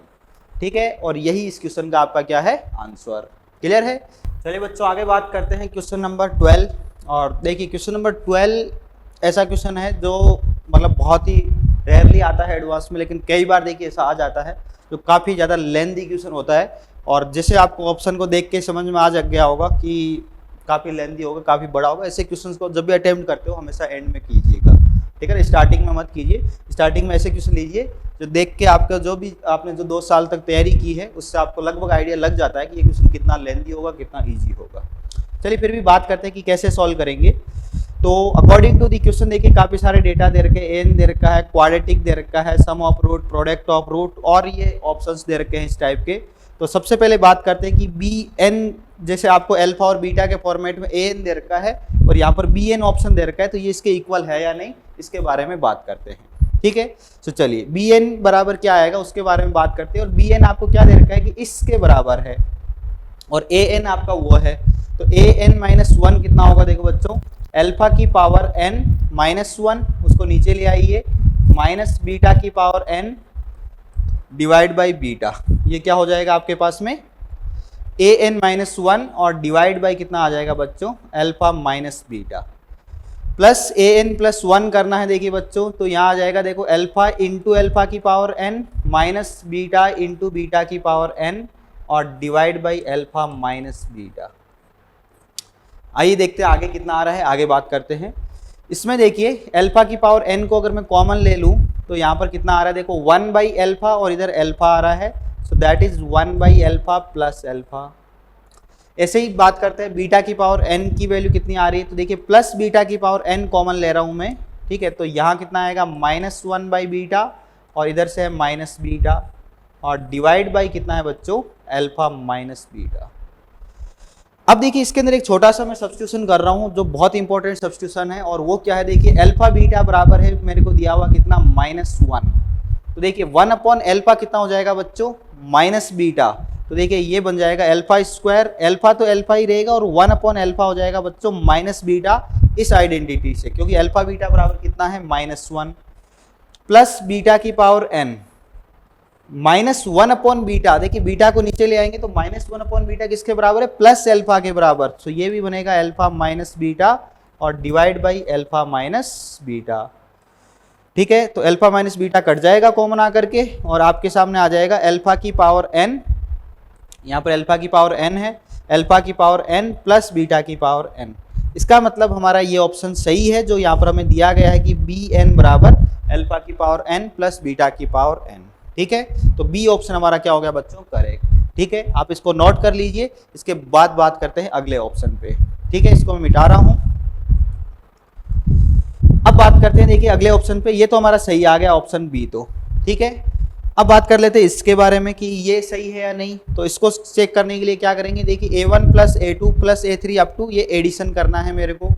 ठीक है। और यही इस क्वेश्चन का आपका क्या है आंसर, क्लियर है। चलिए बच्चों आगे बात करते हैं क्वेश्चन नंबर 12। और देखिए क्वेश्चन नंबर 12 ऐसा क्वेश्चन है जो मतलब बहुत ही रेयरली आता है एडवांस में, लेकिन कई बार देखिए ऐसा आ जाता है जो काफ़ी ज़्यादा लेंथी क्वेश्चन होता है, और जैसे आपको ऑप्शन को देख के समझ में आ गया होगा कि काफ़ी लेंथी होगा, काफ़ी बड़ा होगा। ऐसे क्वेश्चंस को जब भी अटेम्प्ट करते हो हमेशा एंड में कीजिएगा, ठीक है ना, स्टार्टिंग में मत कीजिए। स्टार्टिंग में ऐसे क्वेश्चन लीजिए जो देख के आपका जो भी आपने जो 2 साल तक तैयारी की है उससे आपको लगभग आइडिया लग जाता है कि ये क्वेश्चन कितना लेंथी होगा, कितना ईजी होगा। चलिए फिर भी बात करते हैं कि कैसे सॉल्व करेंगे। तो अकॉर्डिंग टू दी क्वेश्चन देखिए काफ़ी सारे डेटा दे रखे हैं, एन दे रखा है, क्वाड्रेटिक दे रखा है, sum of root, product of root, और ये ऑप्शंस दे रखे हैं इस टाइप के। तो सबसे पहले बात करते हैं कि बी एन, जैसे आपको अल्फा और बीटा के फॉर्मेट में ए एन दे रखा है और यहाँ पर बी एन ऑप्शन दे रखा है, तो ये इसके इक्वल है या नहीं, इसके बारे में बात करते हैं, ठीक है। तो चलिए बी एन बराबर क्या आएगा उसके बारे में बात करते हैं। और बी एन आपको क्या दे रखा है कि इसके बराबर है, और ए एन आपका वो है, तो ए एन माइनस वन कितना होगा देखो बच्चों, अल्फा की पावर एन माइनस वन, उसको नीचे ले आइए, माइनस बीटा की power n divide by beta, ये क्या हो जाएगा आपके पास में ए एन माइनस वन और डिवाइड बाई कितना आ जाएगा बच्चों, alpha minus beta, plus a n plus one करना है देखिए बच्चों, तो यहाँ आ जाएगा देखो अल्फा इंटू अल्फा की power n minus beta into beta की पावर एन और divide by alpha minus beta. आइए देखते हैं आगे कितना आ रहा है, आगे बात करते हैं। इसमें देखिए अल्फा की पावर एन को अगर मैं कॉमन ले लूँ तो यहाँ पर कितना आ रहा है देखो, वन बाई अल्फा और इधर अल्फा आ रहा है, so that is one by alpha plus alpha. ऐसे ही बात करते हैं बीटा की पावर एन की वैल्यू कितनी आ रही है, तो देखिए प्लस बीटा की पावर एन कॉमन ले रहा हूँ मैं, ठीक है, तो यहाँ कितना आएगा माइनस वन बाई बीटा और इधर से है माइनस बीटा और डिवाइड बाई कितना है बच्चों, अल्फा माइनस बीटा। अब देखिए इसके अंदर एक छोटा सा मैं सब्स्टिट्यूशन कर रहा हूँ जो बहुत इंपॉर्टेंट सब्स्टिट्यूशन है, और वो क्या है देखिए, अल्फा बीटा बराबर है मेरे को दिया हुआ कितना, माइनस वन, तो देखिए वन अपॉन अल्फा कितना हो जाएगा बच्चों, माइनस बीटा, तो देखिए ये बन जाएगा अल्फा स्क्वायर, अल्फा तो अल्फा ही रहेगा और वन अपॉन अल्फा हो जाएगा बच्चों माइनस बीटा इस आइडेंटिटी से, क्योंकि अल्फा बीटा बराबर कितना है माइनस वन, प्लस बीटा की power n minus one upon beta, देखिए बीटा को नीचे ले आएंगे तो माइनस वन अपॉन बीटा किसके बराबर है, प्लस अल्फा के बराबर, तो ये भी बनेगा अल्फा माइनस बीटा और divide by alpha minus beta, ठीक है। तो अल्फा माइनस बीटा कट जाएगा कॉमन आकर के और आपके सामने आ जाएगा अल्फा की पावर एन, यहाँ पर अल्फा की पावर एन है, अल्फा की पावर एन प्लस बीटा की पावर एन। इसका मतलब हमारा ये ऑप्शन सही है जो यहाँ पर हमें दिया गया है कि बी एन बराबर अल्फा की पावर एन प्लस बीटा की पावर एन, ठीक है। तो बी ऑप्शन हमारा क्या हो गया बच्चों, करेक्ट, ठीक है। आप इसको नोट कर लीजिए, इसके बाद बात करते हैं अगले ऑप्शन पे, ठीक है। इसको मैं मिटा रहा हूं, अब बात करते हैं देखिए अगले ऑप्शन पे, ये तो हमारा सही आ गया ऑप्शन बी, तो ठीक है। अब बात कर लेते हैं इसके बारे में कि ये सही है या नहीं, तो इसको चेक करने के लिए क्या करेंगे, देखिए a1 plus a2 plus a3 up to, ये एडिशन करना है मेरे को,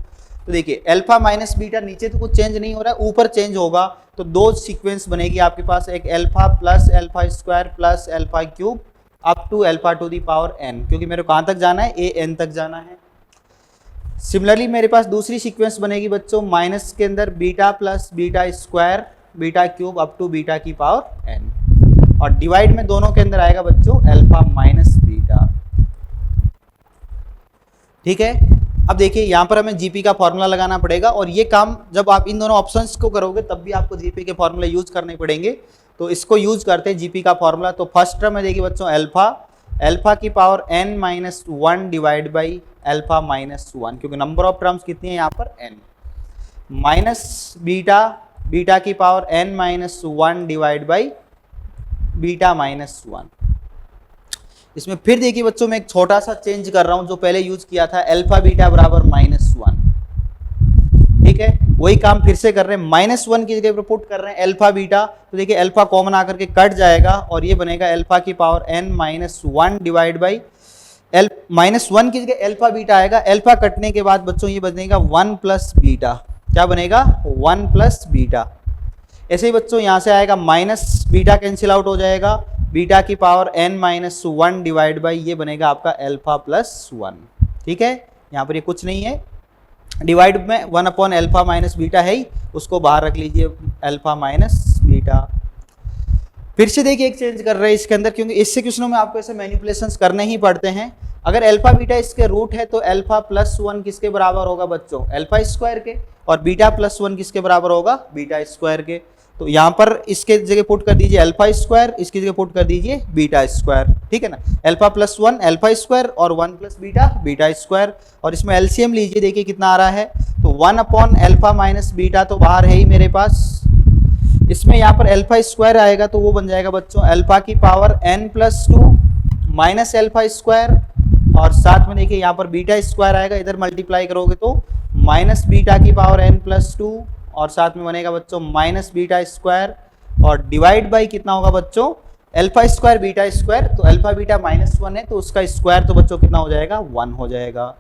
तो देखिए अल्फा माइनस बीटा नीचे तो कुछ चेंज नहीं हो रहा है, ऊपर चेंज होगा, तो दो सीक्वेंस बनेगी आपके पास, एक alpha plus alpha square plus alpha cube up to alpha to the power n, क्योंकि मेरे को कहाँ तक जाना है, ए एन तक जाना है। सिमिलरली मेरे पास दूसरी सीक्वेंस बनेगी बच्चों, माइनस के अंदर beta plus beta square beta cube up to beta की पावर एन, और डिवाइड में दोनों के अंदर आएगा बच्चों अल्फा माइनस बीटा, ठीक है। अब देखिए यहाँ पर हमें जीपी का फॉर्मूला लगाना पड़ेगा, और ये काम जब आप इन दोनों ऑप्शंस को करोगे तब भी आपको जीपी के फॉर्मूला यूज करने पड़ेंगे, तो इसको यूज करते हैं जीपी का फॉर्मूला। तो फर्स्ट टर्म में देखिए बच्चों अल्फा की power n minus one divide by alpha minus one, क्योंकि नंबर ऑफ टर्म्स कितनी है यहाँ पर एन, माइनस बीटा की power n minus one divide by beta minus one. इसमें फिर देखिए बच्चों मैं एक छोटा सा चेंज कर रहा हूं, जो पहले यूज किया था अल्फा बीटा बराबर माइनस वन, ठीक है, वही काम फिर से कर रहे हैं, माइनस वन की जगह पर पुट कर रहे हैं अल्फा बीटा, तो देखिए अल्फा कॉमन आकर के कट जाएगा और ये बनेगा अल्फा की power n minus one divide by minus one की जगह अल्फा बीटा आएगा, अल्फा कटने के बाद बच्चों ये बनेगा वन प्लस बीटा, क्या बनेगा, वन प्लस बीटा। ऐसे ही बच्चों यहाँ से आएगा माइनस बीटा कैंसिल आउट हो जाएगा, बीटा की power n minus one divide by ये बनेगा आपका अल्फा प्लस वन, ठीक है। यहाँ पर ये कुछ नहीं है, डिवाइड में one upon alpha minus beta है ही, उसको बाहर रख लीजिए अल्फा माइनस बीटा। फिर से देखिए एक चेंज कर रहे हैं इसके अंदर, क्योंकि इससे क्वेश्चनों में आपको ऐसे मैनिपुलेशंस करने ही पड़ते हैं। अगर अल्फा बीटा इसके रूट है तो अल्फा प्लस वन किसके बराबर होगा बच्चों, अल्फा स्क्वायर के, और बीटा प्लस वन किसके बराबर होगा, बीटा स्क्वायर के। तो यहाँ पर इसके जगह पुट कर दीजिए अल्फा स्क्वायर, इसकी जगह पुट कर दीजिए बीटा स्क्वायर, ठीक है ना, alpha plus one alpha square और one plus beta beta square, और इसमें एलसीएम लीजिए, देखिए कितना आ रहा है, तो one upon alpha minus beta तो बाहर है ही मेरे पास, इसमें यहाँ पर अल्फा स्क्वायर आएगा तो वो बन जाएगा बच्चों अल्फा की power N plus two minus alpha square, और साथ में देखिए यहाँ पर बीटा स्क्वायर आएगा, इधर मल्टीप्लाई करोगे तो माइनस बीटा की पावर एन प्लस टू, और साथ में बनेगा बच्चों माइनस बीटा स्क्वायर, और डिवाइड बाई कितना होगा बच्चों, अल्फा स्क्वायर बीटा स्क्वायर, तो अल्फा बीटा माइनस वन है तो उसका स्क्वायर तो बच्चों कितना हो जाएगा, वन हो जाएगा।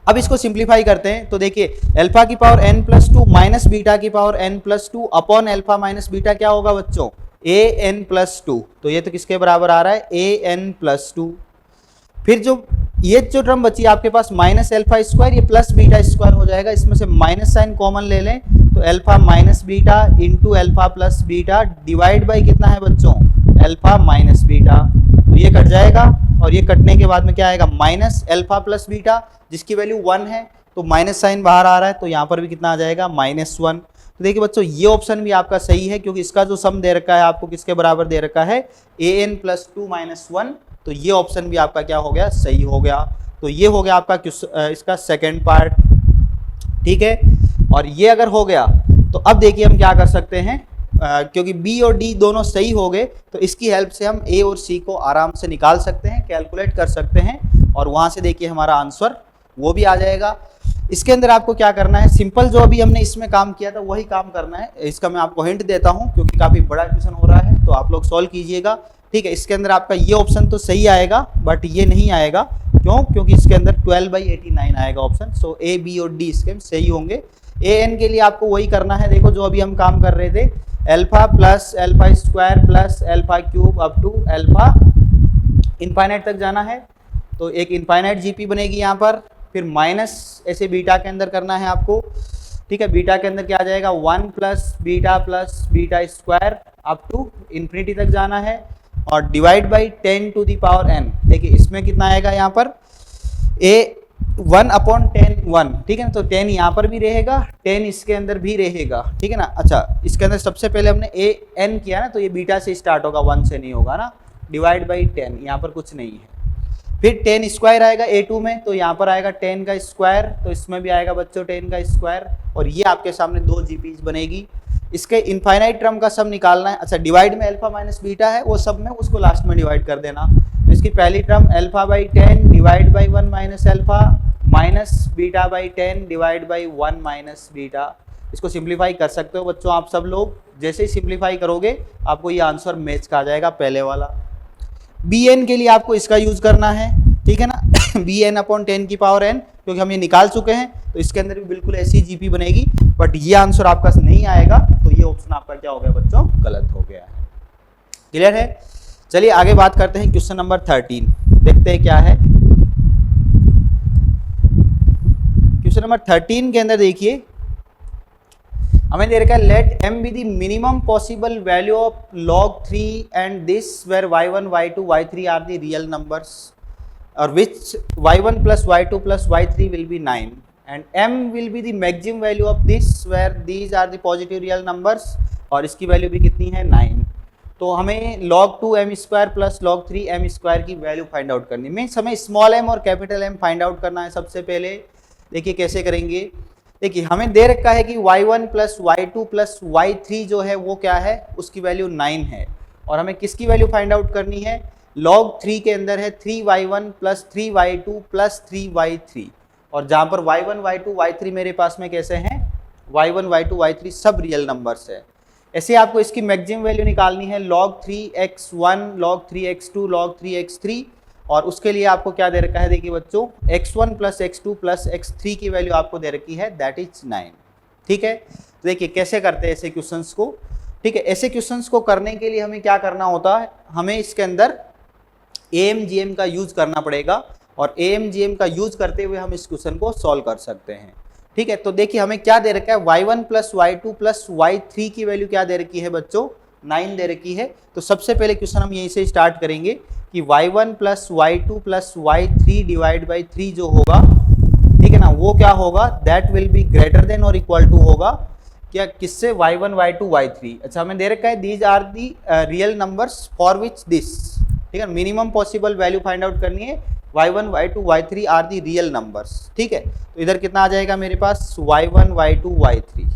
अब इसको सिंप्लीफाई करते हैं, तो देखिए अल्फा की power N plus two minus beta की power N plus two upon alpha minus beta क्या होगा बच्चों, ए एन प्लस टू, तो ये तो किसके बराबर आ रहा है, ए एन प्लस टू, फिर जो ये जो टर्म बची आपके पास माइनस एल्फा स्क्वायर, ये प्लस बीटा स्क्वायर हो जाएगा, इसमें से माइनस साइन कॉमन ले लें तो alpha minus beta into alpha plus beta divide by कितना है बच्चों, एल्फा माइनस बीटा। तो ये कट जाएगा और ये कटने के बाद में क्या आएगा, माइनस एल्फा प्लस बीटा जिसकी वैल्यू 1 है, तो माइनस साइन बाहर आ रहा है तो यहाँ पर भी कितना आ जाएगा, -1। तो देखिए बच्चों ये ऑप्शन भी आपका सही है, क्योंकि इसका जो सम दे रखा है आपको किसके बराबर दे रखा है, an + 2 - 1। तो ये ऑप्शन भी आपका क्या हो गया, सही हो गया। तो ये हो गया आपका इसका सेकंड पार्ट, ठीक है। और ये अगर हो गया तो अब देखिए हम क्या कर सकते हैं, क्योंकि बी और डी दोनों सही हो गए तो इसकी हेल्प से हम ए और सी को आराम से निकाल सकते हैं, कैलकुलेट कर सकते हैं, और वहां से देखिए हमारा आंसर वो भी आ जाएगा। इसके अंदर आपको क्या करना है, सिंपल जो अभी हमने इसमें काम किया था वही काम करना है। इसका मैं आपको हिंट देता हूं क्योंकि काफी बड़ा क्वेश्चन हो रहा है, तो आप लोग सॉल्व कीजिएगा, ठीक है। इसके अंदर आपका ये ऑप्शन तो सही आएगा बट ये नहीं आएगा, क्यों, क्योंकि इसके अंदर 12/89 आएगा ऑप्शन। सो ए बी और डी इसके सही होंगे। ए एन के लिए आपको वही करना है, देखो जो अभी हम काम कर रहे थे, alpha plus alpha square plus alpha cube up to alpha infinite तक जाना है, तो एक इनफाइनाइट जीपी बनेगी यहाँ पर। फिर माइनस ऐसे बीटा के अंदर करना है आपको, ठीक है। बीटा के अंदर क्या आ जाएगा, 1 plus beta square up to infinity तक जाना है, और divide by 10 to the power n। देखिए इसमें कितना आएगा यहाँ पर, a 1/10 1, ठीक है ना। तो 10 यहाँ पर भी रहेगा, 10 इसके अंदर भी रहेगा, ठीक है ना। अच्छा इसके अंदर सबसे पहले हमने a n किया ना, तो ये बीटा से स्टार्ट होगा, 1 से नहीं होगा ना, डिवाइड बाई 10, यहाँ पर कुछ नहीं है। फिर 10 स्क्वायर आएगा a2 में, तो यहाँ पर आएगा 10 का स्क्वायर, तो इसमें भी आएगा बच्चों 10 का स्क्वायर, और ये आपके सामने 2 जीपीज बनेगी। इसके इनफाइनाइट टर्म का सब निकालना है। अच्छा डिवाइड में अल्फा माइनस बीटा है, वो सब में उसको लास्ट में डिवाइड कर देना। तो इसकी पहली term alpha by 10 divide by 1 minus alpha minus beta by 10 divide by 1 minus beta. इसको सिंप्लीफाई कर सकते हो बच्चों आप सब लोग, जैसे ही सिंप्लीफाई करोगे आपको ये आंसर मैच का आ जाएगा पहले वाला। बी एन के लिए आपको इसका यूज करना है, ठीक है ना, bn/10 की पावर n, क्योंकि हम ये निकाल चुके हैं, तो इसके अंदर भी बिल्कुल ऐसी जीपी बनेगी, बट ये आंसर आपका नहीं आएगा, तो ये ऑप्शन आपका क्या हो गया बच्चों, गलत हो गया है। क्लियर है। चलिए आगे बात करते हैं क्वेश्चन नंबर 13, देखते हैं क्या है। क्वेश्चन नंबर 13 के अंदर देखिए हमें दे रखा है, let m be the minimum possible value of log 3 and this where y1 y2 y3 are the real numbers, or which y1 plus y2 plus y3 will be 9, and m will be the maximum value of this where these are the positive real numbers, और इसकी value भी कितनी है 9। तो हमें log 2 m square plus log 3 m square की value find out करनी है। मीन्स हमें स्मॉल m और कैपिटल M फाइंड आउट करना है सबसे पहले। देखिए कैसे करेंगे, देखिए हमें दे रखा है कि y1 plus y2 plus y3 जो है वो क्या है, उसकी वैल्यू 9 है, और हमें किसकी वैल्यू फाइंड आउट करनी है, log 3 के अंदर है 3y1 plus 3y2 plus 3y3, और जहाँ पर y1 y2 y3 मेरे पास में कैसे हैं, y1 y2 y3 सब रियल नंबर्स है। ऐसे आपको इसकी मैक्सिमम वैल्यू निकालनी है, log 3x1 log 3x2 log 3x3, और उसके लिए आपको क्या दे रखा है, देखिए बच्चों x1 plus x2 plus x3 की वैल्यू आपको दे रखी है, दैट इज 9, ठीक है। तो देखिए कैसे करते हैं ऐसे क्वेश्चंस को, ठीक है। ऐसे क्वेश्चंस को करने के लिए हमें क्या करना होता है, हमें इसके अंदर AMGM का यूज करना पड़ेगा, और AMGM का यूज करते हुए हम इस क्वेश्चन को सॉल्व कर सकते हैं, ठीक है। तो देखिए हमें क्या दे रखा है, y1 plus y2 plus y3 की वैल्यू क्या दे रखी है बच्चों, 9 दे रखी है। तो सबसे पहले क्वेश्चन हम यहीं से स्टार्ट करेंगे कि y1 plus y2 plus y3 divide by 3 जो होगा, ठीक है ना, वो क्या होगा, that will be greater than और इक्वल टू होगा क्या, किससे, y1 y2 y3। अच्छा हमें दे रखा है these are the real numbers for which this, ठीक है, minimum possible value find out करनी है, y1 y2 y3 are the real numbers, ठीक है। तो इधर कितना आ जाएगा मेरे पास, y1 y2 y3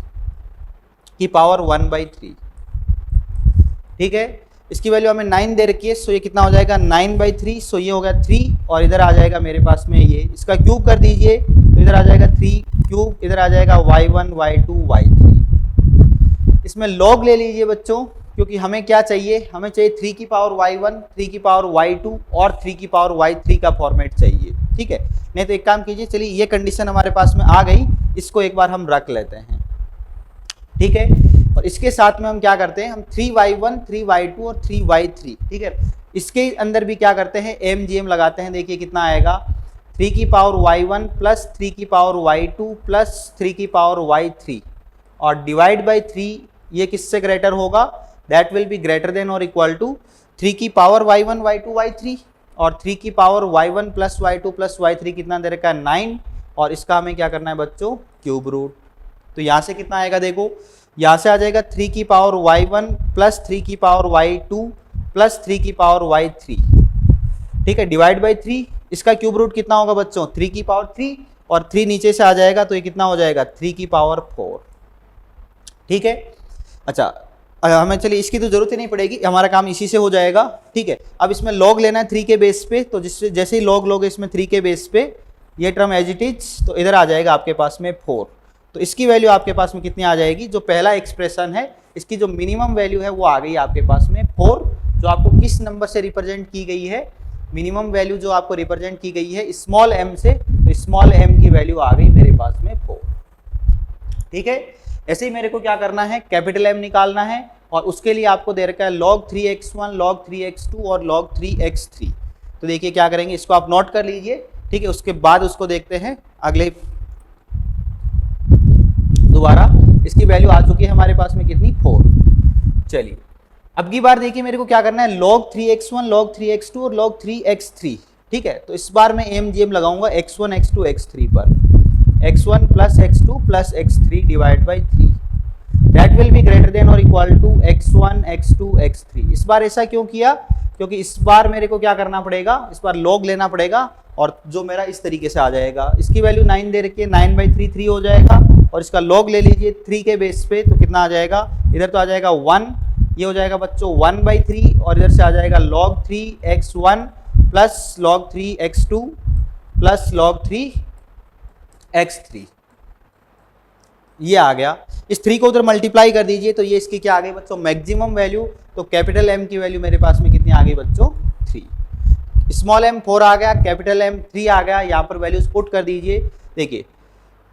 की पावर 1/3, ठीक है। इसकी वैल्यू हमें 9 दे रखी है, सो ये कितना हो जाएगा 9/3, सो ये हो गया 3, और इधर आ जाएगा मेरे पास में ये, इसका क्यूब कर दीजिए, तो इधर आ जाएगा 3 क्यूब, इधर आ जाएगा y1 y2 y3। इसमें log ले लीजिए बच्चों, क्योंकि हमें क्या चाहिए, हमें चाहिए 3 की पावर y1 3 की पावर y2 और 3 की पावर y3 का फॉर्मेट चाहिए, ठीक है। नहीं तो एक काम कीजिए, चलिए ये कंडीशन हमारे पास में आ गई, इसको एक बार हम रख लेते हैं, ठीक है। और इसके साथ में हम क्या करते हैं, हम 3y1 3y2 और 3y3, ठीक है, इसके अंदर भी क्या करते हैं, MGM लगाते हैं। देखिए कितना आएगा, 3 की पावर y1 प्लस 3 की पावर y2 प्लस 3 की पावर y3 और डिवाइड बाई 3, ये किससे ग्रेटर होगा, that will be greater than और इक्वल टू 3 की पावर y1 y2 y3 और 3 की power y1 plus y2 plus y3 कितना दे रखा है 9 और इसका हमें क्या करना है बच्चों, क्यूब रूट। तो यहाँ से कितना आएगा, देखो यहाँ से आ जाएगा 3 की पावर y1 प्लस 3 की पावर y2 प्लस 3 की पावर y3, ठीक है, डिवाइड बाई 3, इसका क्यूब रूट कितना होगा बच्चों, 3 की पावर 3 और 3 नीचे से आ जाएगा तो ये कितना हो जाएगा 3 की पावर 4, ठीक है। अच्छा हमें चलिए इसकी तो जरूरत ही नहीं पड़ेगी, हमारा काम इसी से हो जाएगा, ठीक है। अब इसमें लॉग लेना है 3 के बेस पे, तो जिससे जैसे ही लॉग लोगे इसमें 3 के बेस पे, ये टर्म एज इट इज, तो इधर आ जाएगा आपके पास में 4। तो इसकी वैल्यू आपके पास में कितनी आ जाएगी, जो पहला एक्सप्रेशन है इसकी जो मिनिमम वैल्यू है वो आ गई आपके पास में 4, जो आपको किस नंबर से रिप्रेजेंट की गई है, मिनिमम वैल्यू जो आपको रिप्रेजेंट की गई है स्मॉल m से, तो स्मॉल m की वैल्यू आ गई मेरे पास में 4, ठीक है। ऐसे ही मेरे को क्या करना है, कैपिटल M निकालना है और उसके लिए आपको दे रखा है log 3x1 log 3x2 और log 3x3। तो देखिए क्या करेंगे, इसको आप नोट कर लीजिए, ठीक है। उसके बाद उसको देखते हैं अगले, दोबारा इसकी वैल्यू आ चुकी है हमारे पास में कितनी, 4। चलिए अब की बार देखिए मेरे को क्या करना है, log 3x1 log 3x2 और log 3x3, ठीक है। तो इस बार मैं MGM लगाऊंगा x1 x2 x3 पर, x1 plus x2 plus x3 divide by 3, that will be greater than और equal to x1 x2 x3। इस बार ऐसा क्यों किया, क्योंकि इस बार मेरे को क्या करना पड़ेगा, इस बार log लेना पड़ेगा और जो मेरा इस तरीके से आ जाएगा, इसकी वैल्यू 9 दे रखी है, 9 बाई 3 3 हो जाएगा और इसका log ले लीजिए 3 के बेस पे, तो कितना आ जाएगा, इधर तो आ जाएगा 1, ये हो जाएगा बच्चों 1 बाई 3 और इधर से आ जाएगा log 3x1 plus log 3x2 plus log 3x3, ये आ गया। इस 3 को उधर मल्टीप्लाई कर दीजिए तो ये इसकी क्या आ गई बच्चों, मैक्सिमम वैल्यू। तो कैपिटल M की वैल्यू मेरे पास में कितनी आ गई बच्चों, 3, स्मॉल m 4 आ गया, कैपिटल M 3 आ गया। यहाँ पर वैल्यूज पुट कर दीजिए, देखिए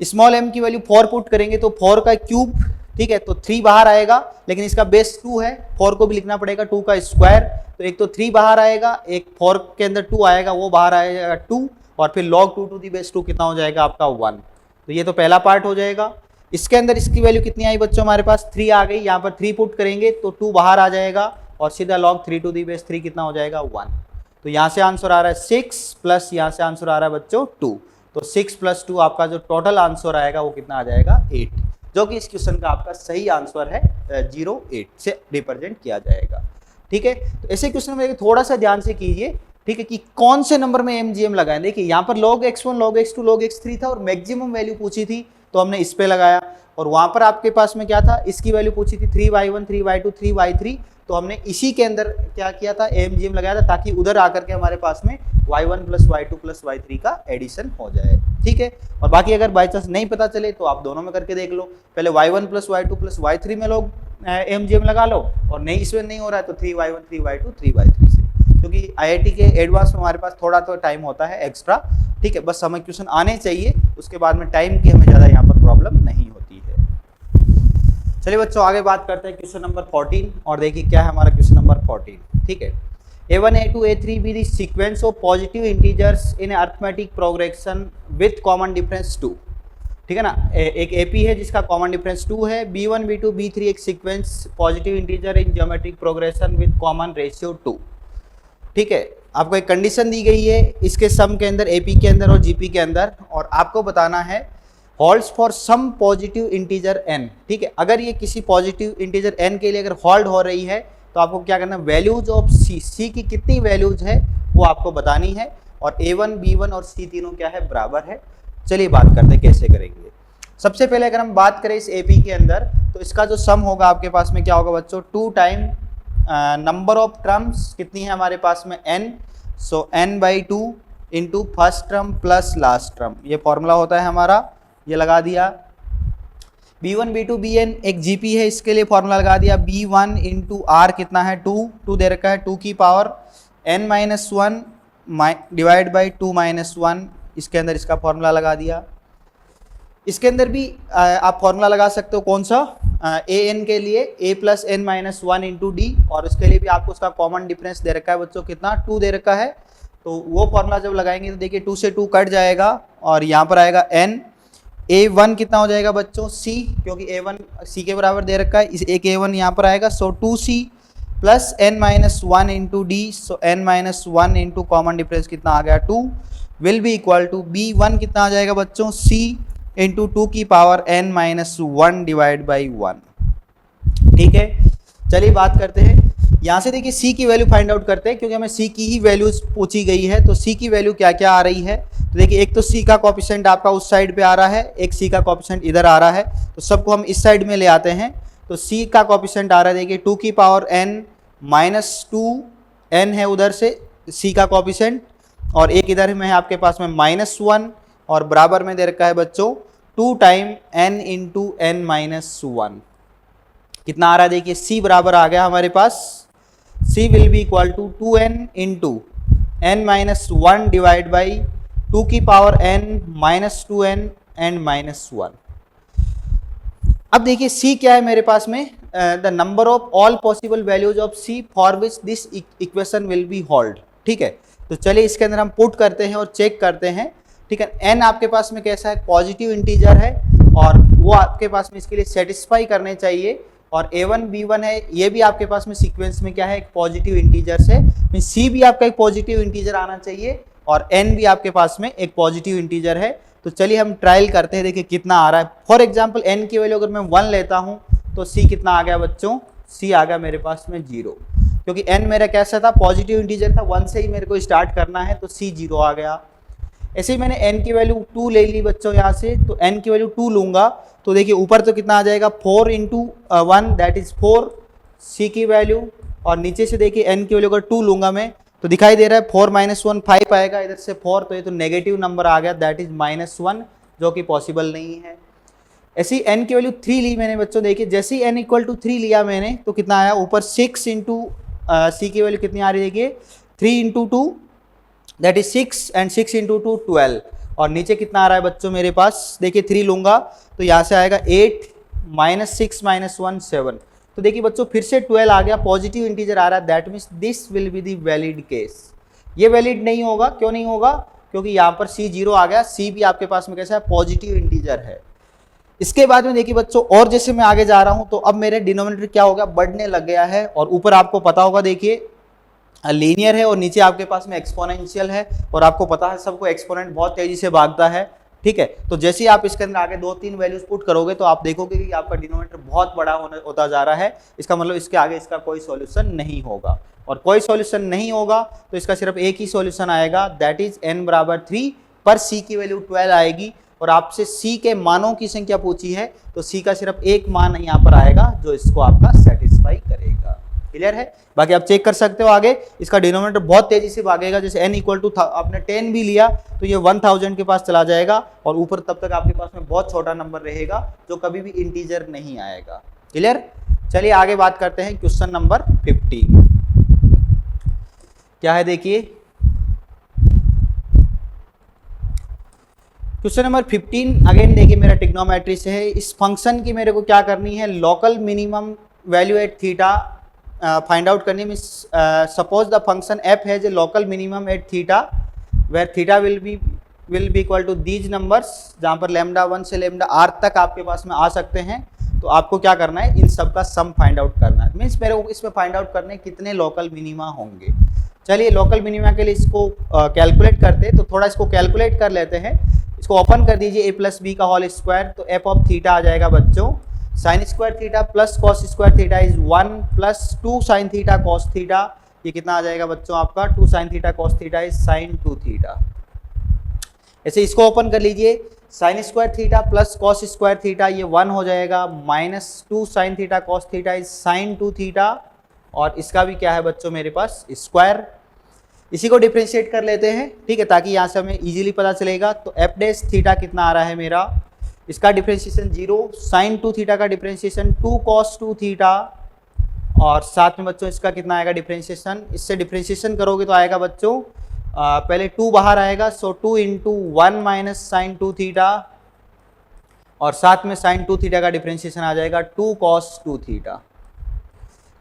स्मॉल m की वैल्यू 4 पुट करेंगे तो 4 का क्यूब, ठीक है, तो 3 बाहर आएगा, लेकिन इसका बेस 2 है, 4 को भी लिखना पड़ेगा 2 का स्क्वायर, तो एक तो 3 बाहर आएगा, एक 4 के अंदर 2 आएगा, वो बाहर आएगा 2 और फिर log 2 टू दी बेस 2 कितना हो जाएगा आपका 1। तो ये तो पहला पार्ट हो जाएगा। इसके अंदर इसकी वैल्यू कितनी आई बच्चों, हमारे पास 3 आ गई, यहाँ पर 3 पुट करेंगे तो 2 बाहर आ जाएगा और सीधा log 3 टू दी बेस 3 कितना हो जाएगा 1। तो यहाँ से आंसर आ रहा है 6 प्लस यहाँ से आंसर आ रहा है बच्चों 2, तो 6 प्लस 2 आपका जो टोटल आंसर आएगा वो कितना आ जाएगा 8, जो कि इस क्वेश्चन का आपका सही आंसर है 08 से रिप्रेजेंट किया जाएगा, ठीक है। तो ऐसे क्वेश्चन में थोड़ा सा ध्यान से कीजिए, ठीक है, कि कौन से नंबर में MGM लगाएं। देखिए यहाँ पर log x1 log x2 log x3 था और मैक्सिमम वैल्यू पूछी थी तो हमने इस पे लगाया, और वहां पर आपके पास में क्या था, इसकी वैल्यू पूछी थी 3y1 3y2 3y3, तो हमने इसी के अंदर क्या किया था, MGM लगाया था, ताकि उधर आकर के हमारे पास में y1 plus y2 plus y3 का एडिशन हो जाए, ठीक है। और बाकी अगर बाई चांस नहीं पता चले तो आप दोनों में करके देख लो, पहले y1 plus y2 plus y3 में लोग MGM लगा लो, और नहीं इसमें नहीं हो रहा है तो 3y1 3y2 3y3 से, क्योंकि IIT के एडवांस में हमारे पास थोड़ा तो टाइम होता है एक्स्ट्रा, ठीक है। बस हमें क्वेश्चन आने चाहिए, उसके बाद में टाइम की हमें ज़्यादा यहाँ पर प्रॉब्लम नहीं होती है। चलिए बच्चों आगे बात करते हैं क्वेश्चन नंबर 14, और देखिए क्या है हमारा क्वेश्चन नंबर 14, ठीक है। A1 A2 A3 be the sequence of positive integers in arithmetic progression with common difference 2, ठीक है ना। एक AP है जिसका कॉमन डिफरेंस 2 है, B1 B2 B3 एक sequence positive integer in geometric progression with common ratio 2, ठीक है। आपको एक कंडीशन दी गई है इसके सम के अंदर, AP के अंदर और GP के अंदर, और आपको बताना है holds for some positive integer n, ठीक है। अगर ये किसी पॉजिटिव इंटीजर n के लिए अगर होल्ड हो रही है तो आपको क्या करना है, वैल्यूज ऑफ C की कितनी वैल्यूज है वो आपको बतानी है, और A1 B1 और C तीनों क्या है, बराबर है। चलिए बात करते हैं कैसे करेंगे। सबसे पहले अगर हम बात करें इस AP के अंदर, तो इसका जो सम होगा आपके पास में क्या होगा बच्चों, 2 टाइम नंबर ऑफ टर्म्स कितनी है हमारे पास में n, so n by 2 into first term plus last term, ये फॉर्मूला होता है हमारा, ये लगा दिया। B1 B2 Bn एक GP है, इसके लिए फॉर्मूला लगा दिया, B1 इंटू R कितना है 2 दे रखा है, 2 की power n minus 1 divide by 2 minus 1, इसके अंदर इसका फॉर्मूला लगा दिया। इसके अंदर भी आप फॉर्मूला लगा सकते हो, कौन सा, ए एन के लिए A plus N minus one into D, और उसके लिए भी आपको उसका कॉमन डिफरेंस दे रखा है बच्चों, कितना 2 दे रखा है। तो वो फॉर्मूला जब लगाएंगे तो देखिए 2 से 2 कट जाएगा और यहाँ पर आएगा एन। ए वन कितना हो जाएगा बच्चों सी, क्योंकि ए वन सी के बराबर दे रखा है, इस एक ए वन यहाँ पर आएगा। So 2c plus N minus one into D, so N minus one into common difference कितना आ गया 2, will be equal to B one कितना आ जाएगा बच्चों c इंटू 2 की power n minus one divide by 1। ठीक है, चलिए बात करते हैं यहाँ से। देखिए c की वैल्यू फाइंड आउट करते हैं, क्योंकि हमें c की ही वैल्यूज पूछी गई है। तो c की वैल्यू क्या क्या आ रही है, तो देखिए एक तो c का कोएफिशिएंट आपका उस साइड पे आ रहा है, एक c का कोएफिशिएंट इधर आ रहा है, तो सबको हम इस साइड में ले आते हैं। तो c का कोएफिशिएंट आ रहा है देखिए 2 की पावर n माइनस 2 n है उधर से c का कोएफिशिएंट, और एक इधर में है आपके पास में माइनस वन, और बराबर में दे रखा है बच्चों 2 time n into n minus one. कितना आ रहा है देखिए c बराबर आ गया हमारे पास, c will be equal to 2n into n minus one divide by 2 की power n minus 2n and minus one. अब देखिए c क्या है मेरे पास में, the number of all possible values of c for which this equation will be hold. ठीक है, तो चलिए इसके अंदर हम पुट करते हैं और चेक करते हैं। ठीक है, n आपके पास में कैसा है, पॉजिटिव इंटीजर है, और वो आपके पास में इसके लिए सेटिस्फाई करने चाहिए। और a1 b1 है, ये भी आपके पास में सीक्वेंस में क्या है, एक पॉजिटिव इंटीजर से, c भी आपका एक पॉजिटिव इंटीजर आना चाहिए, और n भी आपके पास में एक पॉजिटिव इंटीजर है। तो चलिए हम ट्रायल करते हैं, देखिए कितना आ रहा है। फॉर एग्जाम्पल n की वैल्यू अगर मैं 1 लेता हूँ तो c कितना आ गया बच्चों, c आ गया मेरे पास में 0, क्योंकि n मेरा कैसा था, पॉजिटिव इंटीजर था, 1 से ही मेरे को स्टार्ट करना है, तो c 0 आ गया। ऐसे ही मैंने n की वैल्यू 2 ले ली बच्चों यहाँ से, तो n की वैल्यू 2 लूंगा तो देखिए ऊपर तो कितना आ जाएगा 4 इंटू 1 दैट इज 4 c की वैल्यू, और नीचे से देखिए n की वैल्यू अगर 2 लूंगा मैं तो दिखाई दे रहा है 4 माइनस 1 5 आएगा, इधर से 4, तो ये तो नेगेटिव नंबर आ गया दैट इज माइनस 1, जो कि पॉसिबल नहीं है। ऐसी n की वैल्यू 3 ली मैंने बच्चों, देखिए जैसे ही n इक्वल टू 3 लिया मैंने तो कितना आया ऊपर 6 इंटू c की वैल्यू कितनी आ रही है देखिए 3 into 2 that is 6 and 6 into 2 12, और नीचे कितना आ रहा है बच्चों मेरे पास, देखिए 3 लूंगा तो यहाँ से आएगा 8 माइनस 6 माइनस 1 7। तो देखिए बच्चों फिर से 12 आ गया, पॉजिटिव इंटीजर आ रहा है, that means this will be the valid case. ये वैलिड नहीं होगा, क्यों नहीं होगा, क्योंकि यहाँ पर c 0 आ गया, c भी आपके पास में कैसा है, पॉजिटिव इंटीजर है। इसके बाद में देखिए बच्चों, और जैसे मैं आगे जा रहा हूँ तो अब मेरे डिनोमिनेटर क्या हो गया, बढ़ने लग गया है, और ऊपर आपको पता होगा देखिए लीनियर है और नीचे आपके पास में एक्सपोनेंशियल है, और आपको पता है सबको एक्सपोनेंट बहुत तेजी से भागता है। ठीक है, तो जैसे ही आप इसके अंदर आगे 2-3 वैल्यूज पुट करोगे तो आप देखोगे कि आपका डिनोमिनेटर बहुत बड़ा होता जा रहा है। इसका मतलब इसके आगे इसका कोई सॉल्यूशन नहीं होगा, और कोई सॉल्यूशन नहीं होगा तो इसका सिर्फ एक ही सॉल्यूशन आएगा, दैट इज n बराबर 3 पर c की वैल्यू 12 आएगी, और आपसे c के मानों की संख्या पूछी है तो c का सिर्फ एक मान यहाँ पर आएगा जो इसको आपका सेटिस्फाई करेगा। क्लियर है, बाकी आप चेक कर सकते हो आगे, इसका डिनोमिनेटर बहुत तेजी से भागेगा। जैसे n इक्वल टू आपने 10 भी लिया तो ये 1000 के पास चला जाएगा, और ऊपर तब तक आपके पास में बहुत छोटा नंबर रहेगा जो कभी भी इंटीजर नहीं आएगा। क्लियर, चलिए आगे बात करते हैं क्वेश्चन नंबर 15। क्या है देखिए क्वेश्चन नंबर 15, अगेन देखिए मेरा ट्रिग्नोमेट्री से है। इस फंक्शन की मेरे को क्या करनी है, local minimum value at theta find out करनी। Means suppose the function f has a local minimum at theta where theta will be equal to these numbers, जहाँ पर लैम्डा 1 से लैम्डा r तक आपके पास में आ सकते हैं। तो आपको क्या करना है, इन सब का सम फाइंड आउट करना है। मीन्स मेरे को इसमें फाइंड आउट करने कितने लोकल मिनिमा होंगे। चलिए लोकल मिनिमा के लिए इसको कैलकुलेट करते हैं, तो थोड़ा इसको कैलकुलेट कर लेते हैं। इसको ओपन कर दीजिए, a प्लस बी का होल स्क्वायर, तो f ऑफ थीटा आ जाएगा बच्चों sine square theta plus cos square theta is 1 plus 2 sine theta cos theta, ये कितना आ जाएगा बच्चों आपका 2 sine theta cos theta is sine 2 theta. ऐसे इसको ओपन कर लीजिए, sine square theta plus cos square theta ये 1 हो जाएगा, minus 2 sine theta cos theta is sine 2 theta, और इसका भी क्या है बच्चों मेरे पास स्क्वायर। इसी को डिफ्रेंशिएट कर लेते हैं, ठीक है, ताकि यहाँ से हमें इजीली पता चलेगा। तो एफ डैश थीटा कितना आ रहा है मेरा, इसका डिफ्रेंशिएशन 0, साइन 2 थीटा का डिफ्रेंशिएशन 2 कॉस 2 थीटा, और साथ में बच्चों इसका कितना आएगा डिफ्रेंशिएशन, इससे डिफ्रेंशिएशन करोगे तो आएगा बच्चों पहले 2 बाहर आएगा, सो 2 इंटू 1 माइनस साइन 2 थीटा, और साथ में साइन 2 थीटा का डिफरेंशिएशन आ जाएगा 2 कॉस 2 थीटा।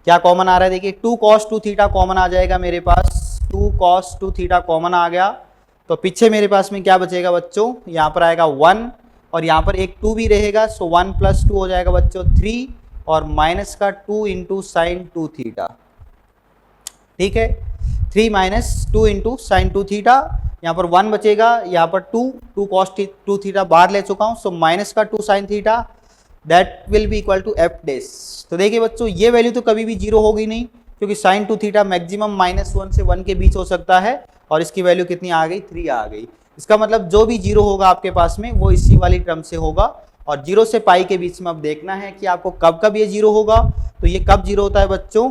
क्या कॉमन आ रहा है देखिए, 2 कॉस 2 थीटा कॉमन आ जाएगा मेरे पास, 2 कॉस 2 थीटा कॉमन आ गया। तो पीछे मेरे पास में क्या बचेगा बच्चों, यहाँ पर आएगा 1 और यहाँ पर एक 2 भी रहेगा, सो 1 + 2 हो जाएगा बच्चों 3 और माइनस का 2 इंटू साइन 2 थीटा। ठीक है, 3 - 2 इंटू साइन 2 थीटा, यहाँ पर 1 बचेगा, यहाँ पर 2 कॉस 2 थीटा बाहर ले चुका हूँ, सो माइनस का 2 sine theta, that will be equal to f dash. तो देखिए बच्चों ये वैल्यू तो कभी भी जीरो होगी नहीं, क्योंकि साइन 2 थीटा मैक्सिमम -1 से 1 के बीच हो सकता है और इसकी वैल्यू कितनी आ गई, 3 आ गई। इसका मतलब जो भी जीरो होगा आपके पास में वो इसी वाली टर्म से होगा। और 0 से पाई के बीच में अब देखना है कि आपको कब कब ये जीरो होगा। तो ये कब जीरो होता है बच्चों,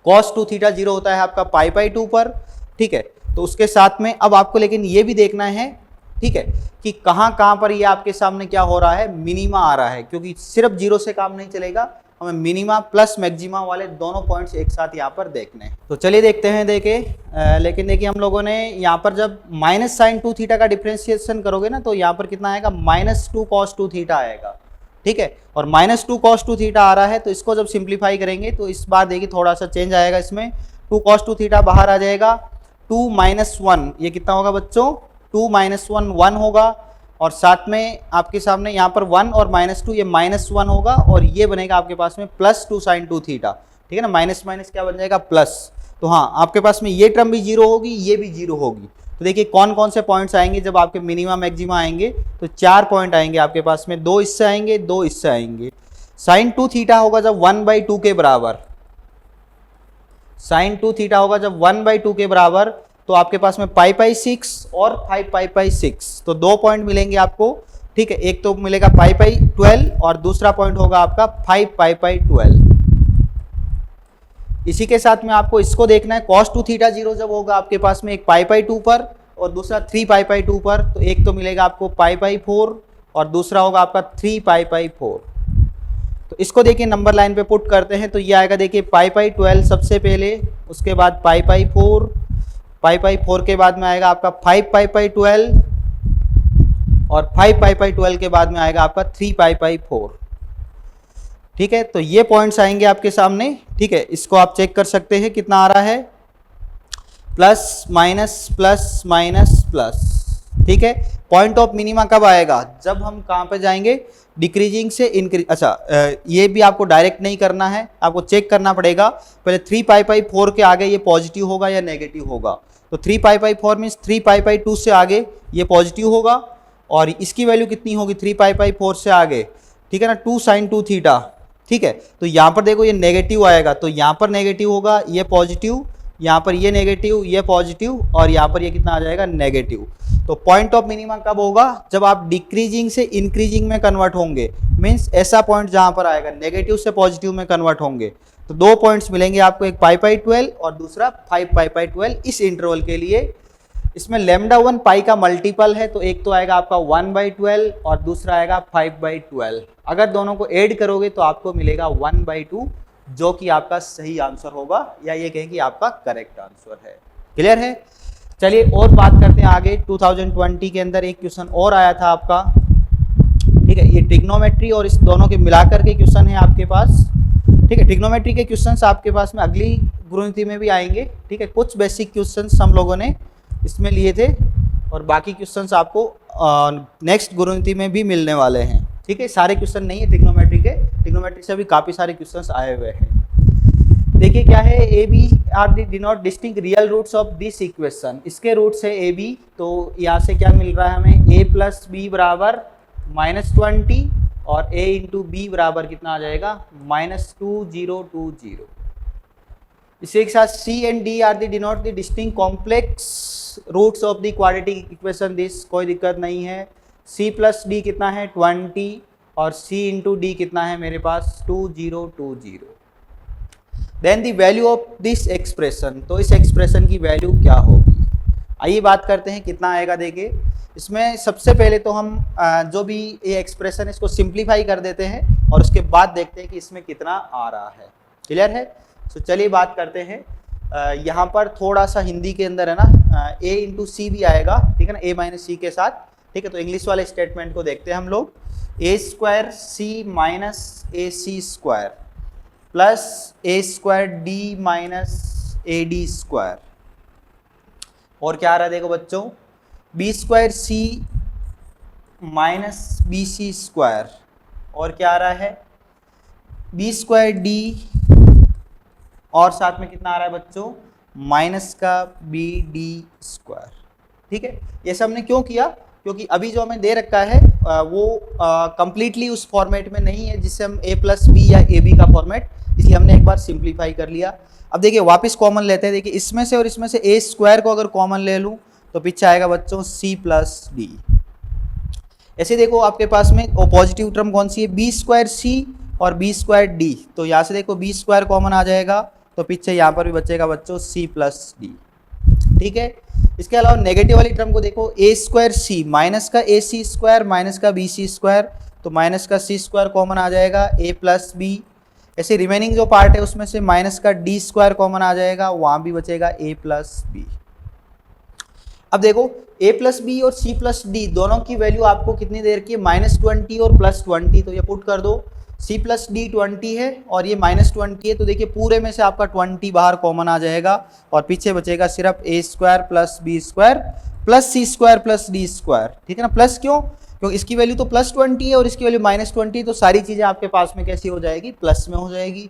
cos 2 थीटा जीरो होता है आपका π/2 पर। ठीक है, तो उसके साथ में अब आपको लेकिन ये भी देखना है, ठीक है, कि कहाँ पर ये आपके सामने क्या हो रहा है, मिनिमा आ रहा है, क्योंकि सिर्फ 0 से काम नहीं चलेगा, हमें मिनिमा प्लस मैक्सिमा वाले दोनों पॉइंट्स एक साथ यहाँ पर देखने हैं। तो चलिए देखते हैं। लेकिन देखिए हम लोगों ने यहाँ पर जब माइनस साइन 2 थीटा का डिफरेंशिएशन करोगे ना, तो यहाँ पर कितना आएगा, -2 cos 2 थीटा आएगा। ठीक है, और -2 cos 2 थीटा आ रहा है, तो इसको जब सिंप्लीफाई करेंगे तो इस बार देखिए थोड़ा सा चेंज आएगा इसमें, 2 cos 2 थीटा बाहर आ जाएगा, 2 - 1 ये कितना होगा बच्चों, 2 - 1 1 होगा, और साथ में आपके सामने यहाँ पर 1 और -2 ये -1 होगा, और ये बनेगा आपके पास में +2 साइन 2 थीटा। ठीक है ना, माइनस माइनस क्या बन जाएगा, प्लस। तो हाँ, आपके पास में ये टर्म भी जीरो होगी, ये भी जीरो होगी। तो देखिए कौन कौन से पॉइंट्स आएंगे जब आपके मिनिमा मैक्सिमा आएंगे, तो 4 पॉइंट आएंगे आपके पास में, 2 इससे आएंगे, 2 इससे आएंगे। साइन 2 थीटा होगा जब 1/2 के बराबर, साइन 2 थीटा होगा जब 1/2 के बराबर, तो आपके पास में π/6 और 5π/6, तो 2 पॉइंट मिलेंगे आपको। ठीक है, एक तो मिलेगा π/12 और दूसरा पॉइंट होगा आपका 5π/12। इसी के साथ में आपको इसको देखना है, cos 2 थीटा जीरो जब होगा आपके पास में, एक π/2 पर और दूसरा 3π/2 पर, तो एक तो मिलेगा आपको π/4 और दूसरा होगा आपका 3π/4। तो इसको देखिए नंबर लाइन पे पुट करते हैं, तो ये आएगा देखिए π/12 सबसे पहले, उसके बाद π/4, π/4 के बाद में आएगा आपका 5π/12 और 5π/12 के बाद में आएगा आपका 3π/4। ठीक है, तो ये पॉइंट्स आएंगे आपके सामने। ठीक है, इसको आप चेक कर सकते हैं कितना आ रहा है, plus minus plus minus plus. ठीक है, पॉइंट ऑफ मिनिमा कब आएगा, जब हम कहाँ पे जाएंगे, डिक्रीजिंग से इंक्रीज। अच्छा, ये भी आपको डायरेक्ट नहीं करना है, आपको चेक करना पड़ेगा पहले 3π/4 के आगे ये पॉजिटिव होगा या नेगेटिव होगा। तो 3π/4 मीन्स 3π/2 से आगे ये पॉजिटिव होगा, और इसकी वैल्यू कितनी होगी 3π/4 से आगे, ठीक है ना, 2 साइन 2 थीटा। ठीक है, तो यहाँ पर देखो ये नेगेटिव आएगा, तो यहाँ पर नेगेटिव होगा, ये पॉजिटिव, यहाँ पर ये नेगेटिव, ये पॉजिटिव, और यहाँ पर ये कितना आ जाएगा, नेगेटिव। तो पॉइंट ऑफ मिनिमा कब होगा, जब आप डिक्रीजिंग से इंक्रीजिंग में कन्वर्ट होंगे, मीन्स ऐसा पॉइंट जहाँ पर आएगा नेगेटिव से पॉजिटिव में कन्वर्ट होंगे। तो 2 पॉइंट्स मिलेंगे आपको, एक π/12 और दूसरा 5π/12 इस इंटरवल के लिए। इसमें λ1 पाई का मल्टीपल है, तो एक तो आएगा आपका 1/12 और दूसरा आएगा 5/12। अगर दोनों को ऐड करोगे तो आपको मिलेगा 1/2, जो कि आपका सही आंसर होगा, या ये कहें कि आपका करेक्ट आंसर है। क्लियर है, चलिए और बात करते हैं आगे। 2020 के अंदर एक क्वेश्चन और आया था आपका। ठीक है, ये ट्रिग्नोमेट्री और इस दोनों के मिलाकर के क्वेश्चन है आपके पास। ठीक है, ट्रिग्नोमेट्री के क्वेश्चंस आपके पास में अगली गुरुनीति में भी आएंगे। ठीक है, कुछ बेसिक क्वेश्चंस हम लोगों ने इसमें लिए थे और बाकी क्वेश्चंस आपको नेक्स्ट गुरुनीति में भी मिलने वाले हैं। ठीक है, सारे क्वेश्चन नहीं है ट्रिग्नोमेट्री के, ट्रिग्नोमेट्री से भी काफ़ी सारे क्वेश्चंस आए हुए हैं। देखिए क्या है, a b are the denote distinct real roots of this equation. इसके रूट्स है ए बी, तो यहाँ से क्या मिल रहा है हमें, a + b बराबर -20 और a × b बराबर कितना आ जाएगा, -2020। इसी के साथ c and d are the denote the distinct complex roots of the quadratic equation this, कोई दिक्कत नहीं है। c + d कितना है 20 और c × d कितना है मेरे पास 2020। Then the value of this expression, तो इस एक्सप्रेशन की वैल्यू क्या होगी, आइए बात करते हैं कितना आएगा। देखिए इसमें सबसे पहले तो हम जो भी ये एक्सप्रेशन इसको सिंप्लीफाई कर देते हैं और उसके बाद देखते हैं कि इसमें कितना आ रहा है। क्लियर है, तो चलिए बात करते हैं। यहाँ पर थोड़ा सा हिंदी के अंदर है ना, a × c भी आएगा, ठीक है ना, a - c के साथ। ठीक है, तो इंग्लिश वाले स्टेटमेंट को देखते हैं हम लोग। A square C minus A C square plus A square D minus A D square, और क्या आ रहा है देखो बच्चों, B square C minus B C square, और क्या आ रहा है बी स्क्वायर डी, और साथ में कितना आ रहा है बच्चों, माइनस का बी डी स्क्वायर। ठीक है, ये सब हमने क्यों किया, क्योंकि अभी जो हमें दे रखा है वो कंप्लीटली उस फॉर्मेट में नहीं है जिससे हम ए प्लस बी या ए बी का फॉर्मेट, इसलिए हमने एक बार सिंप्लीफाई कर लिया। अब देखिए वापस कॉमन लेते हैं, देखिए इसमें से और इसमें से ए स्क्वायर को अगर कॉमन ले लूँ तो पीछे आएगा बच्चों सी प्लस डी। ऐसे देखो आपके पास में पॉजिटिव टर्म कौन सी है, बी स्क्वायर सी और बी स्क्वायर डी, तो यहाँ से देखो बी स्क्वायर कॉमन आ जाएगा तो पीछे यहाँ पर भी बचेगा बच्चों सी प्लस डी। ठीक है, इसके अलावा नेगेटिव वाली टर्म को देखो, ए स्क्वायर सी माइनस का ए सी स्क्वायर माइनस का बी सी स्क्वायर, तो माइनस का सी स्क्वायर कॉमन आ जाएगा ए प्लस बी। ऐसे रिमेनिंग जो पार्ट है उसमें से माइनस का डी स्क्वायर कॉमन आ जाएगा, वहाँ भी बचेगा ए प्लस बी। अब देखो ए प्लस बी और सी प्लस डी दोनों की वैल्यू आपको कितनी देर की है, -20 और +20, तो ये पुट कर दो, सी प्लस डी 20 है और ये -20 है, तो देखिए पूरे में से आपका 20 बाहर कॉमन आ जाएगा और पीछे बचेगा सिर्फ A square plus B square plus C square plus D square. ठीक है ना, प्लस क्यों, क्योंकि इसकी वैल्यू तो +20 है और इसकी वैल्यू -20, तो सारी चीज़ें आपके पास में कैसी हो जाएगी, प्लस में हो जाएगी।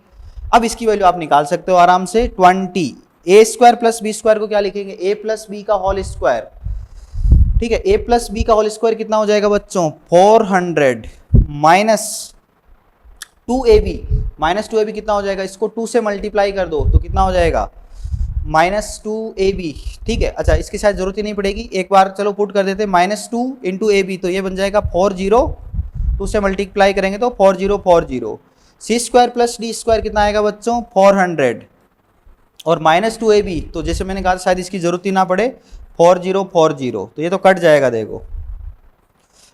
अब इसकी वैल्यू आप निकाल सकते हो आराम से, 20 ए स्क्वायर प्लस बी स्क्वायर को क्या लिखेंगे, ए प्लस बी का होल स्क्वायर। ठीक है, ए प्लस बी का होल स्क्वायर कितना हो जाएगा बच्चों, 400 माइनस 2ab, -2ab कितना हो जाएगा, इसको 2 से मल्टीप्लाई कर दो तो कितना हो जाएगा, -2ab। ठीक है, अच्छा इसकी शायद जरूरत ही नहीं पड़ेगी, एक बार चलो पुट कर देते हैं, -2 इंटू ab, तो ये बन जाएगा 40, 2 से मल्टीप्लाई करेंगे तो 4040, सी स्क्वायर प्लस डी स्क्वायर कितना आएगा बच्चों, 400 और -2ab, तो जैसे मैंने कहा शायद इसकी जरूरत ही ना पड़े, 4040, तो ये तो कट जाएगा देखो।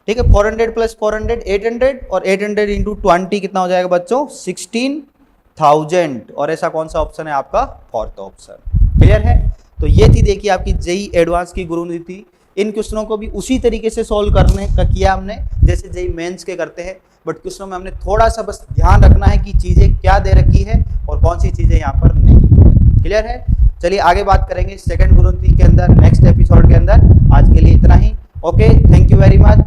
ठीक है, 400 प्लस 400 800 और 800 इंटू 20 कितना हो जाएगा बच्चों, 16,000, और ऐसा कौन सा ऑप्शन है आपका, फोर्थ ऑप्शन। क्लियर है, तो ये थी देखिए आपकी जेई एडवांस की गुरुनीति। इन क्वेश्चनों को भी उसी तरीके से सॉल्व करने का किया हमने जैसे जेई मेंस के करते हैं, बट क्वेश्चनों में हमने थोड़ा सा बस ध्यान रखना है कि चीज़ें क्या दे रखी है और कौन सी चीज़ें यहाँ पर नहीं है। क्लियर है, चलिए आगे बात करेंगे सेकंड गुरुनीति के अंदर नेक्स्ट एपिसोड के अंदर। आज के लिए इतना ही, okay, thank you very much.